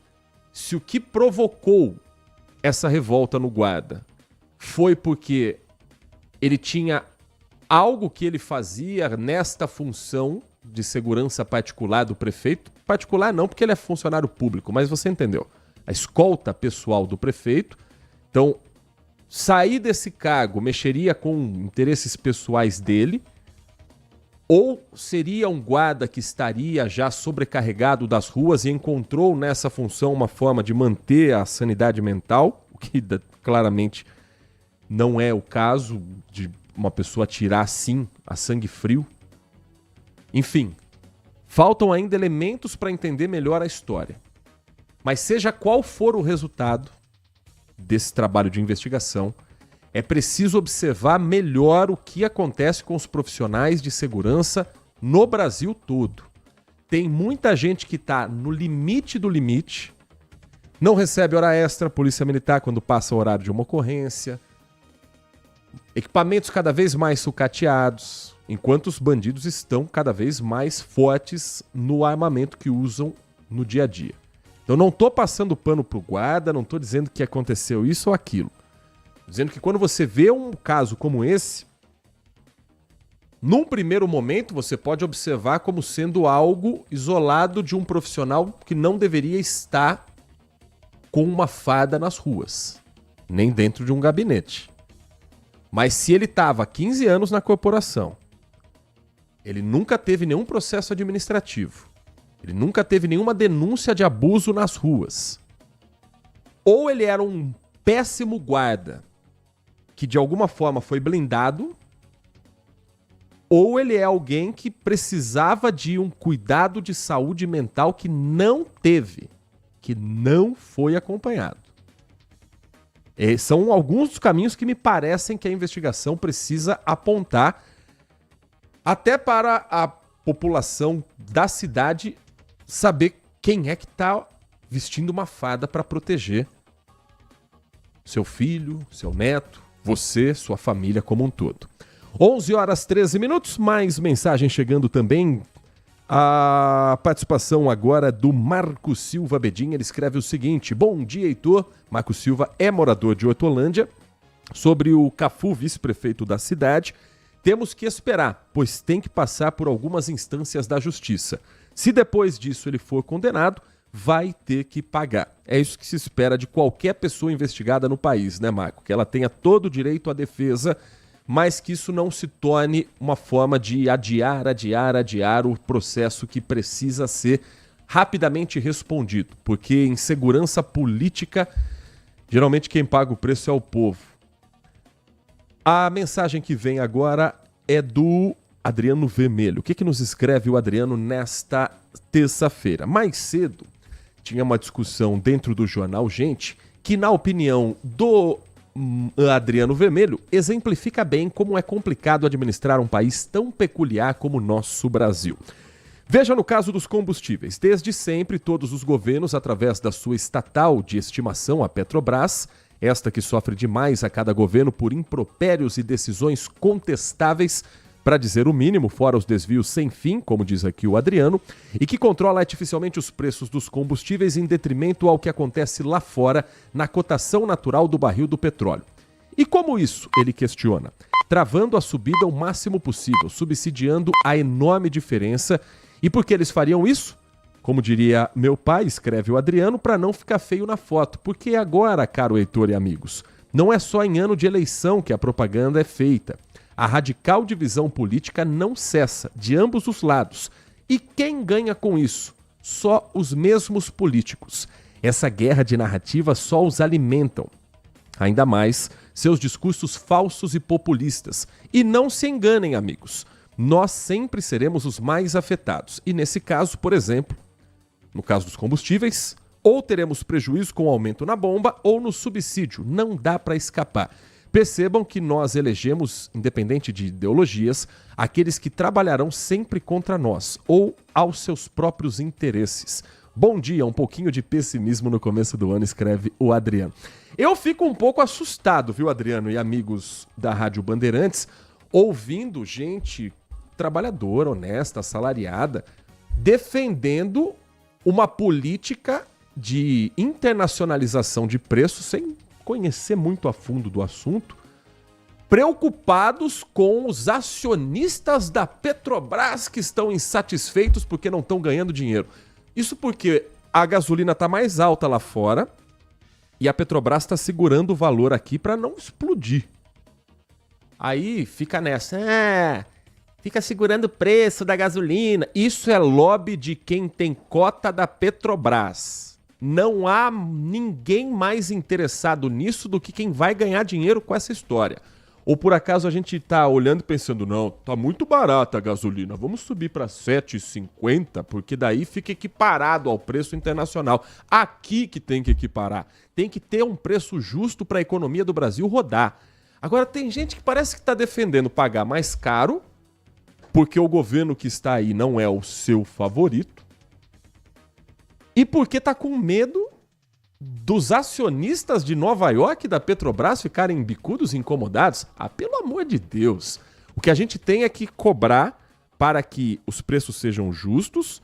se o que provocou essa revolta no guarda foi porque ele tinha algo que ele fazia nesta função de segurança particular do prefeito. Particular não, porque ele é funcionário público, mas você entendeu. A escolta pessoal do prefeito. Então, sair desse cargo mexeria com interesses pessoais dele, ou seria um guarda que estaria já sobrecarregado das ruas e encontrou nessa função uma forma de manter a sanidade mental, o que claramente não é o caso de uma pessoa atirar assim a sangue frio. Enfim, faltam ainda elementos para entender melhor a história. Mas seja qual for o resultado desse trabalho de investigação, é preciso observar melhor o que acontece com os profissionais de segurança no Brasil todo. Tem muita gente que está no limite do limite, não recebe hora extra, polícia militar quando passa o horário de uma ocorrência, equipamentos cada vez mais sucateados, enquanto os bandidos estão cada vez mais fortes no armamento que usam no dia a dia. Então não estou passando pano pro guarda, não estou dizendo que aconteceu isso ou aquilo. Dizendo que quando você vê um caso como esse, num primeiro momento você pode observar como sendo algo isolado de um profissional que não deveria estar com uma farda nas ruas, nem dentro de um gabinete. Mas se ele estava há 15 anos na corporação, ele nunca teve nenhum processo administrativo, ele nunca teve nenhuma denúncia de abuso nas ruas, ou ele era um péssimo guarda que de alguma forma foi blindado, ou ele é alguém que precisava de um cuidado de saúde mental que não teve, que não foi acompanhado. São alguns dos caminhos que me parecem que a investigação precisa apontar, até para a população da cidade saber quem é que está vestindo uma farda para proteger seu filho, seu neto, você, sua família como um todo. 11h13, mais mensagem chegando também. A participação agora do Marco Silva Bedin, ele escreve o seguinte: bom dia, Heitor. Marco Silva é morador de Hortolândia. Sobre o Cafu, vice-prefeito da cidade, temos que esperar, pois tem que passar por algumas instâncias da justiça. Se depois disso ele for condenado, vai ter que pagar. É isso que se espera de qualquer pessoa investigada no país, né, Marco? Que ela tenha todo o direito à defesa, mas que isso não se torne uma forma de adiar o processo que precisa ser rapidamente respondido. Porque em segurança política, geralmente quem paga o preço é o povo. A mensagem que vem agora é do Adriano Vermelho. O que nos escreve o Adriano nesta terça-feira? Mais cedo, tinha uma discussão dentro do jornal Gente, que na opinião do Adriano Vermelho, exemplifica bem como é complicado administrar um país tão peculiar como o nosso Brasil. Veja no caso dos combustíveis. Desde sempre, todos os governos, através da sua estatal de estimação, a Petrobras, esta que sofre demais a cada governo por impropérios e decisões contestáveis, para dizer o mínimo, fora os desvios sem fim, como diz aqui o Adriano, e que controla artificialmente os preços dos combustíveis em detrimento ao que acontece lá fora na cotação natural do barril do petróleo. E como isso, ele questiona? Travando a subida o máximo possível, subsidiando a enorme diferença. E por que eles fariam isso? Como diria meu pai, escreve o Adriano, para não ficar feio na foto. Porque agora, caro Heitor e amigos, não é só em ano de eleição que a propaganda é feita. A radical divisão política não cessa, de ambos os lados. E quem ganha com isso? Só os mesmos políticos. Essa guerra de narrativa só os alimentam. Ainda mais seus discursos falsos e populistas. E não se enganem, amigos. Nós sempre seremos os mais afetados. E nesse caso, por exemplo, no caso dos combustíveis, ou teremos prejuízo com o aumento na bomba ou no subsídio. Não dá para escapar. Percebam que nós elegemos, independente de ideologias, aqueles que trabalharão sempre contra nós ou aos seus próprios interesses. Bom dia, um pouquinho de pessimismo no começo do ano, escreve o Adriano. Eu fico um pouco assustado, viu, Adriano e amigos da Rádio Bandeirantes, ouvindo gente trabalhadora, honesta, assalariada, defendendo uma política de internacionalização de preços sem conhecer muito a fundo do assunto, preocupados com os acionistas da Petrobras que estão insatisfeitos porque não estão ganhando dinheiro. Isso porque a gasolina está mais alta lá fora e a Petrobras está segurando o valor aqui para não explodir. Aí fica nessa, fica segurando o preço da gasolina. Isso é lobby de quem tem cota da Petrobras. Não há ninguém mais interessado nisso do que quem vai ganhar dinheiro com essa história. Ou por acaso a gente tá olhando e pensando, não, tá muito barata a gasolina, vamos subir para 7,50, porque daí fica equiparado ao preço internacional. Aqui que tem que equiparar. Tem que ter um preço justo para a economia do Brasil rodar. Agora tem gente que parece que tá defendendo pagar mais caro, porque o governo que está aí não é o seu favorito, e porque tá com medo dos acionistas de Nova York da Petrobras ficarem bicudos e incomodados. Ah, pelo amor de Deus. O que a gente tem é que cobrar para que os preços sejam justos,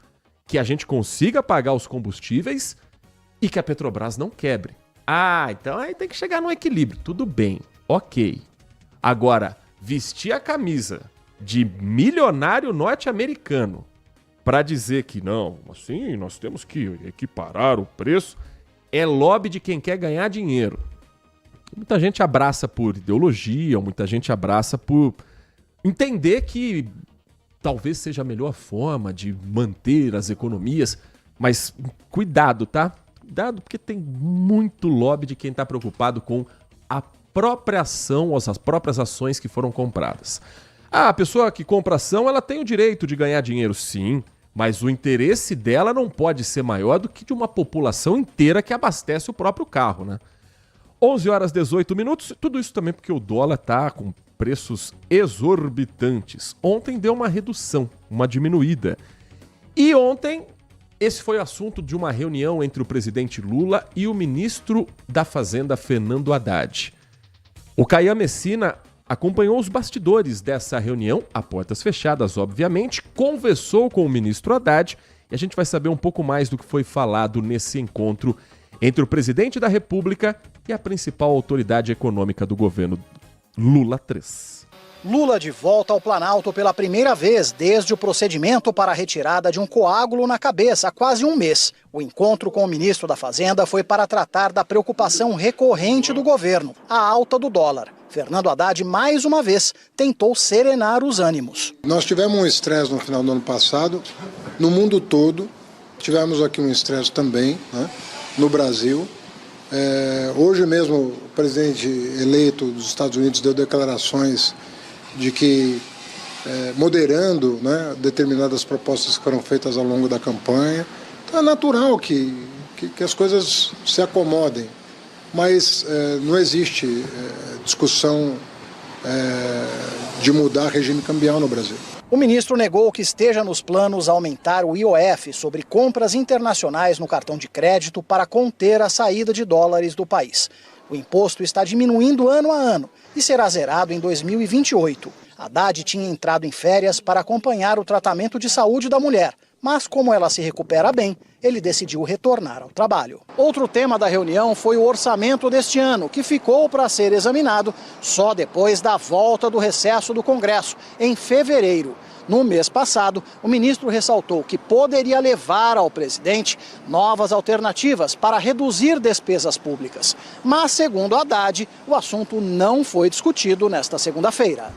que a gente consiga pagar os combustíveis e que a Petrobras não quebre. Ah, então aí tem que chegar num equilíbrio. Tudo bem, ok. Agora, vestir a camisa de milionário norte-americano para dizer que não, assim, nós temos que equiparar o preço, é lobby de quem quer ganhar dinheiro. Muita gente abraça por ideologia, muita gente abraça por entender que talvez seja a melhor forma de manter as economias, mas cuidado, tá? Cuidado, porque tem muito lobby de quem está preocupado com a própria ação, as próprias ações que foram compradas. Ah, a pessoa que compra ação, ela tem o direito de ganhar dinheiro, sim, mas o interesse dela não pode ser maior do que de uma população inteira que abastece o próprio carro, né? 11h18, tudo isso também porque o dólar tá com preços exorbitantes. Ontem deu uma redução, uma diminuída. E ontem, esse foi o assunto de uma reunião entre o presidente Lula e o ministro da Fazenda, Fernando Haddad. O Caian Messina acompanhou os bastidores dessa reunião, a portas fechadas, obviamente, conversou com o ministro Haddad e a gente vai saber um pouco mais do que foi falado nesse encontro entre o presidente da República e a principal autoridade econômica do governo Lula III. Lula de volta ao Planalto pela primeira vez desde o procedimento para a retirada de um coágulo na cabeça há quase um mês. O encontro com o ministro da Fazenda foi para tratar da preocupação recorrente do governo, a alta do dólar. Fernando Haddad, mais uma vez, tentou serenar os ânimos. Nós tivemos um estresse no final do ano passado, no mundo todo. Tivemos aqui um estresse também, né, no Brasil. Hoje mesmo o presidente eleito dos Estados Unidos deu declarações de que, moderando, né, determinadas propostas que foram feitas ao longo da campanha. Então é natural que as coisas se acomodem, mas não existe discussão de mudar regime cambial no Brasil. O ministro negou que esteja nos planos aumentar o IOF sobre compras internacionais no cartão de crédito para conter a saída de dólares do país. O imposto está diminuindo ano a ano e será zerado em 2028. Haddad tinha entrado em férias para acompanhar o tratamento de saúde da mulher, mas como ela se recupera bem, ele decidiu retornar ao trabalho. Outro tema da reunião foi o orçamento deste ano, que ficou para ser examinado só depois da volta do recesso do Congresso, em fevereiro. No mês passado, o ministro ressaltou que poderia levar ao presidente novas alternativas para reduzir despesas públicas. Mas, segundo Haddad, o assunto não foi discutido nesta segunda-feira.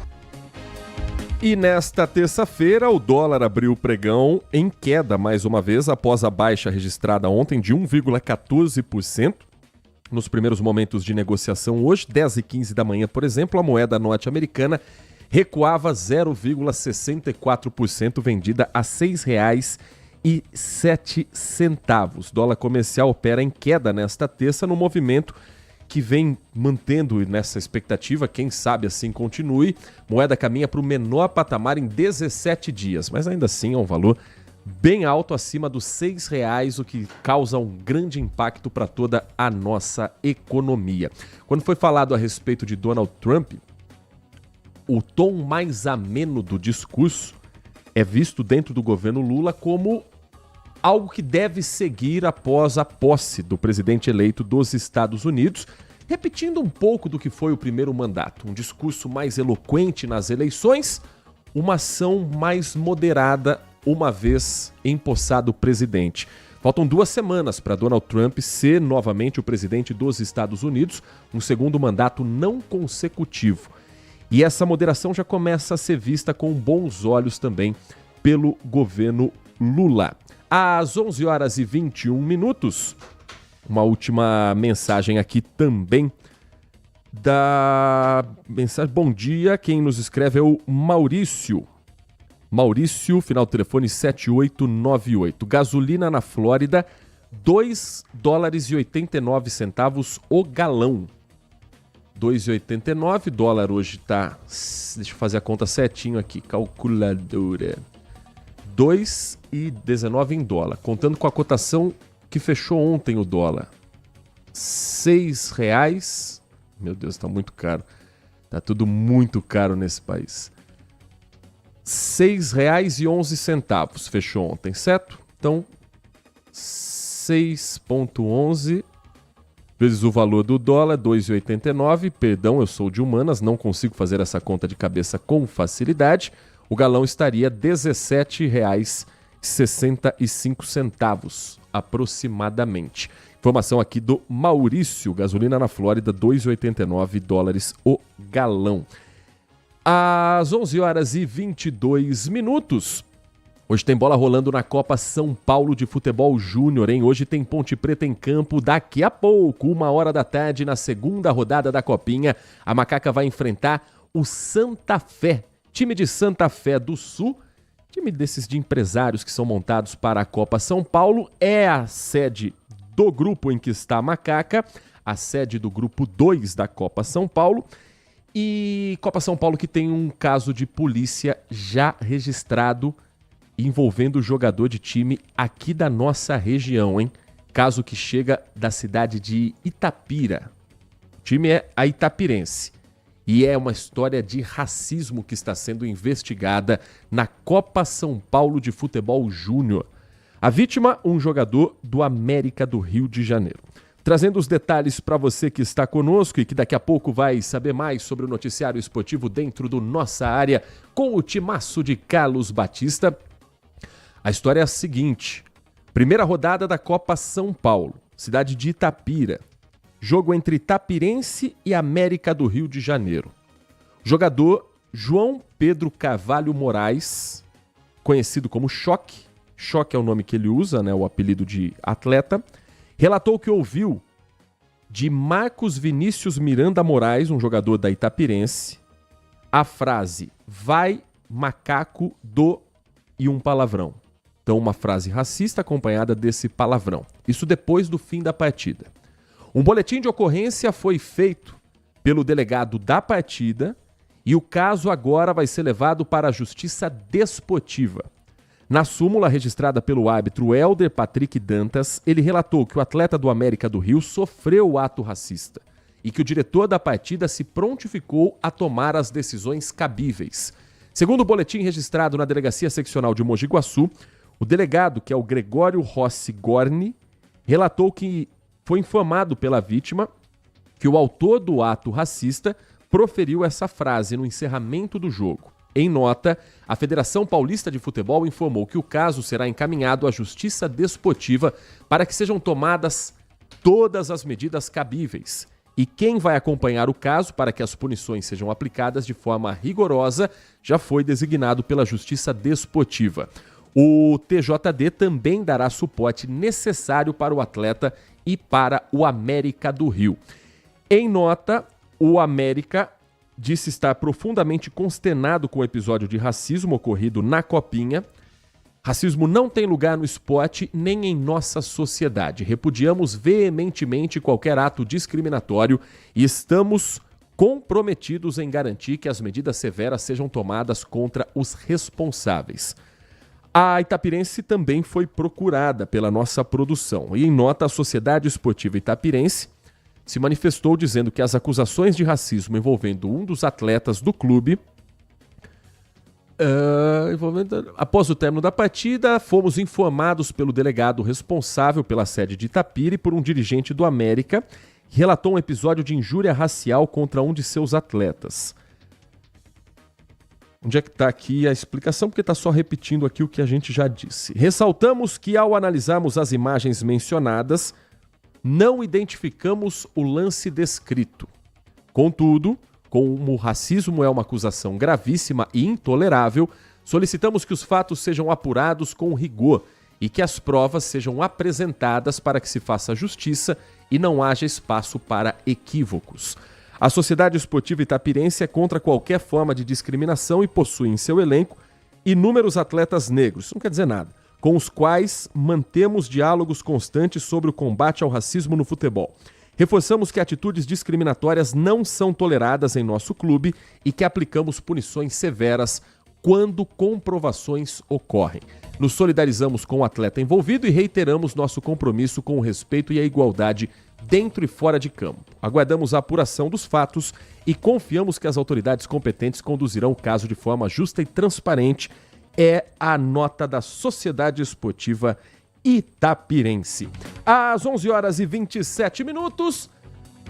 E nesta terça-feira, o dólar abriu o pregão em queda mais uma vez, após a baixa registrada ontem de 1,14%. Nos primeiros momentos de negociação hoje, 10h15 da manhã, por exemplo, a moeda norte-americana recuava 0,64%, vendida a R$ 6,07. Dólar comercial opera em queda nesta terça, no movimento que vem mantendo nessa expectativa, quem sabe assim continue. Moeda caminha para o menor patamar em 17 dias, mas ainda assim é um valor bem alto, acima dos R$ 6,00, o que causa um grande impacto para toda a nossa economia. Quando foi falado a respeito de Donald Trump, o tom mais ameno do discurso é visto dentro do governo Lula como algo que deve seguir após a posse do presidente eleito dos Estados Unidos, repetindo um pouco do que foi o primeiro mandato. Um discurso mais eloquente nas eleições, uma ação mais moderada uma vez empossado o presidente. Faltam 2 semanas para Donald Trump ser novamente o presidente dos Estados Unidos, um segundo mandato não consecutivo. E essa moderação já começa a ser vista com bons olhos também pelo governo Lula. Às 11h21, uma última mensagem aqui também da mensagem. Bom dia, quem nos escreve é o Maurício. Maurício, final do telefone 7898. Gasolina na Flórida, $2,89 o galão. 2,89, dólar hoje tá, deixa eu fazer a conta certinho aqui, calculadora, 2,19 em dólar, contando com a cotação que fechou ontem o dólar, R$6, meu Deus, tá muito caro, tá tudo muito caro nesse país, R$6,11 fechou ontem, certo? Então, 6,11 vezes o valor do dólar, 2,89. Perdão, eu sou de humanas, não consigo fazer essa conta de cabeça com facilidade. O galão estaria R$ 17,65 aproximadamente. Informação aqui do Maurício, gasolina na Flórida, $2,89 o galão. Às 11h22, hoje tem bola rolando na Copa São Paulo de Futebol Júnior, hein? Hoje tem Ponte Preta em campo, daqui a pouco, 1h da tarde, na segunda rodada da Copinha, a Macaca vai enfrentar o Santa Fé, time de Santa Fé do Sul, time desses de empresários que são montados para a Copa São Paulo, é a sede do grupo em que está a Macaca, a sede do grupo 2 da Copa São Paulo, e Copa São Paulo que tem um caso de polícia já registrado envolvendo jogador de time aqui da nossa região, hein? Caso que chega da cidade de Itapira. O time é a Itapirense. E é uma história de racismo que está sendo investigada na Copa São Paulo de Futebol Júnior. A vítima, um jogador do América do Rio de Janeiro. Trazendo os detalhes para você que está conosco e que daqui a pouco vai saber mais sobre o noticiário esportivo dentro do Nossa Área com o timaço de Carlos Batista. A história é a seguinte: primeira rodada da Copa São Paulo, cidade de Itapira. Jogo entre Itapirense e América do Rio de Janeiro. Jogador João Pedro Carvalho Moraes, conhecido como Choque é o nome que ele usa, né, o apelido de atleta, relatou que ouviu de Marcos Vinícius Miranda Moraes, um jogador da Itapirense, a frase "vai, macaco, do" e um palavrão. Então, uma frase racista acompanhada desse palavrão. Isso depois do fim da partida. Um boletim de ocorrência foi feito pelo delegado da partida e o caso agora vai ser levado para a Justiça Desportiva. Na súmula registrada pelo árbitro Helder Patrick Dantas, ele relatou que o atleta do América do Rio sofreu o ato racista e que o diretor da partida se prontificou a tomar as decisões cabíveis. Segundo o boletim registrado na Delegacia Seccional de Mogi Guaçu, o delegado, que é o Gregório Rossi Gorni, relatou que foi informado pela vítima que o autor do ato racista proferiu essa frase no encerramento do jogo. Em nota, a Federação Paulista de Futebol informou que o caso será encaminhado à Justiça Desportiva para que sejam tomadas todas as medidas cabíveis. E quem vai acompanhar o caso para que as punições sejam aplicadas de forma rigorosa já foi designado pela Justiça Desportiva. O TJD também dará suporte necessário para o atleta e para o América do Rio. Em nota, o América disse estar profundamente consternado com o episódio de racismo ocorrido na Copinha. Racismo não tem lugar no esporte nem em nossa sociedade. Repudiamos veementemente qualquer ato discriminatório e estamos comprometidos em garantir que as medidas severas sejam tomadas contra os responsáveis. A Itapirense também foi procurada pela nossa produção e, em nota, a Sociedade Esportiva Itapirense se manifestou dizendo que as acusações de racismo envolvendo um dos atletas do clube, após o término da partida, fomos informados pelo delegado responsável pela sede de Itapira e por um dirigente do América, que relatou um episódio de injúria racial contra um de seus atletas. Onde é que está aqui a explicação? Porque está só repetindo aqui o que a gente já disse. Ressaltamos que, ao analisarmos as imagens mencionadas, não identificamos o lance descrito. Contudo, como o racismo é uma acusação gravíssima e intolerável, solicitamos que os fatos sejam apurados com rigor e que as provas sejam apresentadas para que se faça justiça e não haja espaço para equívocos. A Sociedade Esportiva Itapirense é contra qualquer forma de discriminação e possui em seu elenco inúmeros atletas negros, isso não quer dizer nada, com os quais mantemos diálogos constantes sobre o combate ao racismo no futebol. Reforçamos que atitudes discriminatórias não são toleradas em nosso clube e que aplicamos punições severas quando comprovações ocorrem. Nos solidarizamos com o atleta envolvido e reiteramos nosso compromisso com o respeito e a igualdade dentro e fora de campo. Aguardamos a apuração dos fatos e confiamos que as autoridades competentes conduzirão o caso de forma justa e transparente. É a nota da Sociedade Esportiva Itapirense. Às 11h27,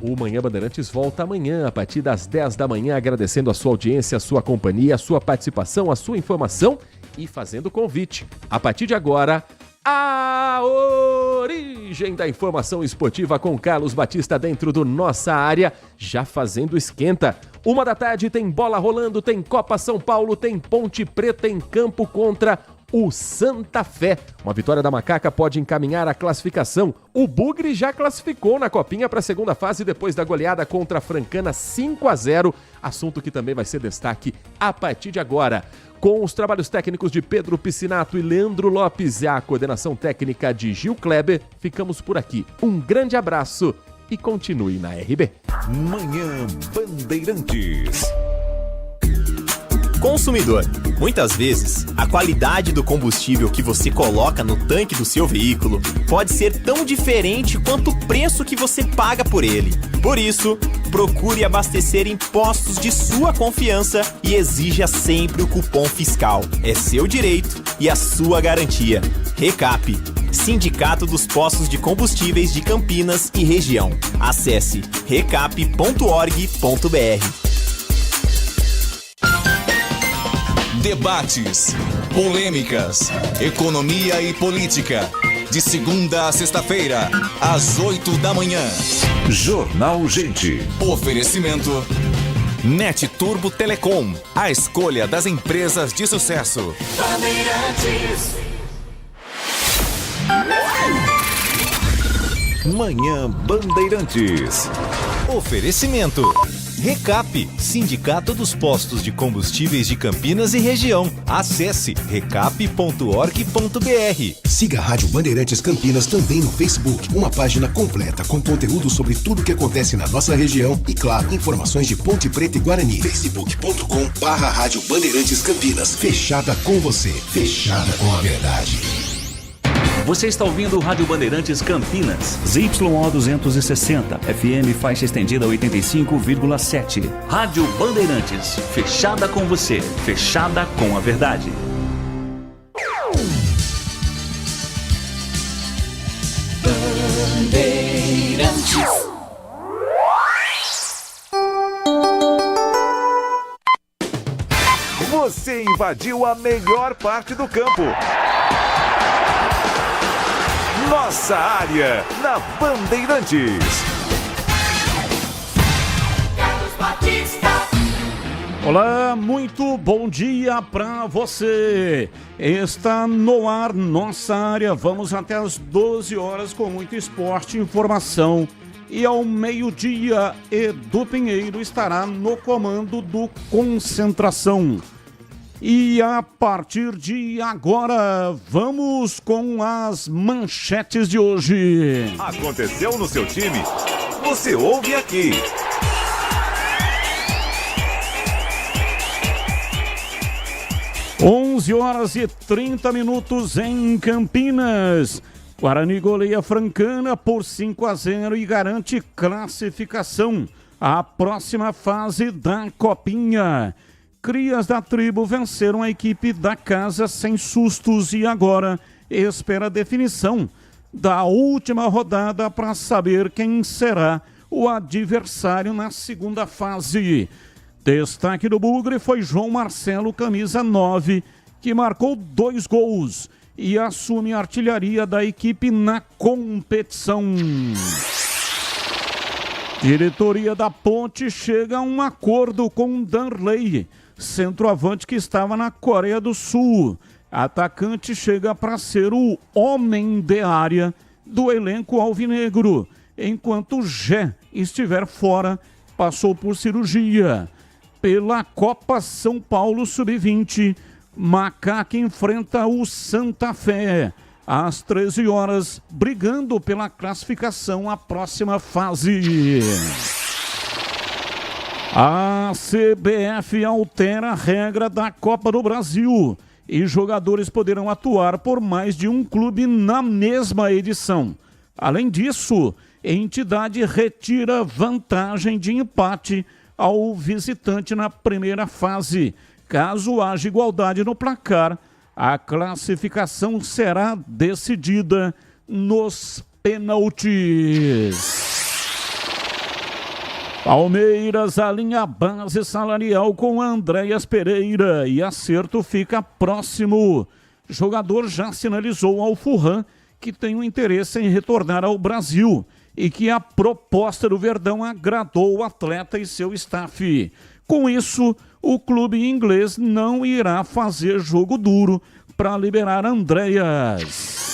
o Manhã Bandeirantes volta amanhã, a partir das 10 da manhã, agradecendo a sua audiência, a sua companhia, a sua participação, a sua informação e fazendo o convite. A partir de agora, a origem da informação esportiva com Carlos Batista dentro do Nossa Área, já fazendo esquenta. 13h tem bola rolando, tem Copa São Paulo, tem Ponte Preta em campo contra o Santa Fé. Uma vitória da Macaca pode encaminhar a classificação. O Bugre já classificou na Copinha para a segunda fase depois da goleada contra a Francana 5-0. Assunto que também vai ser destaque a partir de agora. Com os trabalhos técnicos de Pedro Piscinato e Leandro Lopes e a coordenação técnica de Gil Kleber, ficamos por aqui. Um grande abraço e continue na RB. Manhã Bandeirantes. Consumidor, muitas vezes, a qualidade do combustível que você coloca no tanque do seu veículo pode ser tão diferente quanto o preço que você paga por ele. Por isso, procure abastecer em postos de sua confiança e exija sempre o cupom fiscal. É seu direito e a sua garantia. Recap. Sindicato dos Postos de Combustíveis de Campinas e Região. Acesse recap.org.br. Debates, polêmicas, economia e política. De segunda a sexta-feira, às 8 da manhã. Jornal Gente. Oferecimento Net Turbo Telecom, a escolha das empresas de sucesso. Bandeirantes. Manhã Bandeirantes. Oferecimento Recap, Sindicato dos Postos de Combustíveis de Campinas e Região. Acesse recap.org.br. Siga a Rádio Bandeirantes Campinas também no Facebook. Uma página completa com conteúdo sobre tudo o que acontece na nossa região e, claro, informações de Ponte Preta e Guarani. facebook.com/Rádio Bandeirantes Campinas. Fechada com você. Fechada com a verdade. Você está ouvindo o Rádio Bandeirantes Campinas, ZYO 260, FM faixa estendida 85,7. Rádio Bandeirantes, fechada com você, fechada com a verdade. Bandeirantes. Você invadiu a melhor parte do campo. Nossa área, na Bandeirantes. Olá, muito bom dia para você. Está no ar Nossa Área. Vamos até as 12 horas com muito esporte e informação. E ao meio-dia, Edu Pinheiro estará no comando do Concentração. E a partir de agora, vamos com as manchetes de hoje. Aconteceu no seu time? Você ouve aqui. Onze horas e 30 minutos em Campinas. Guarani goleia Francana por 5-0 e garante classificação à próxima fase da Copinha. Crias da tribo venceram a equipe da casa sem sustos e agora espera a definição da última rodada para saber quem será o adversário na segunda fase. Destaque do Bugre foi João Marcelo, camisa 9, que marcou 2 gols e assume a artilharia da equipe na competição. Diretoria da Ponte chega a um acordo com Danley, centroavante que estava na Coreia do Sul. Atacante chega para ser o homem de área do elenco alvinegro, enquanto Gé estiver fora, passou por cirurgia. Pela Copa São Paulo Sub-20, Macaca enfrenta o Santa Fé às 13 horas, brigando pela classificação à próxima fase. A CBF altera a regra da Copa do Brasil e jogadores poderão atuar por mais de um clube na mesma edição. Além disso, a entidade retira vantagem de empate ao visitante na primeira fase. Caso haja igualdade no placar, a classificação será decidida nos pênaltis. Palmeiras alinha a base salarial com Andréas Pereira e acerto fica próximo. Jogador já sinalizou ao Fulham que tem um interesse em retornar ao Brasil e que a proposta do Verdão agradou o atleta e seu staff. Com isso, o clube inglês não irá fazer jogo duro para liberar Andréas.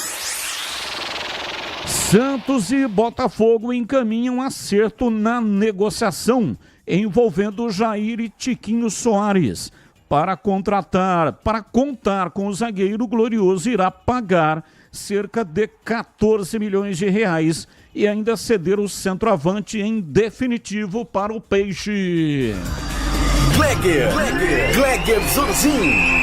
Santos e Botafogo encaminham acerto na negociação envolvendo Jair e Tiquinho Soares. Para contar com o zagueiro, Glorioso irá pagar cerca de 14 milhões de reais e ainda ceder o centroavante em definitivo para o Peixe. Gleger Zorzin.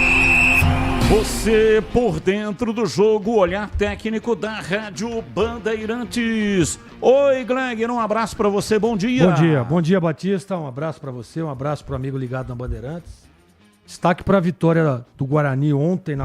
Você por dentro do jogo, olhar técnico da Rádio Bandeirantes. Oi, Gleger, um abraço para você, bom dia. Bom dia, Batista, um abraço para você, um abraço para o amigo ligado na Bandeirantes. Destaque para a vitória do Guarani ontem na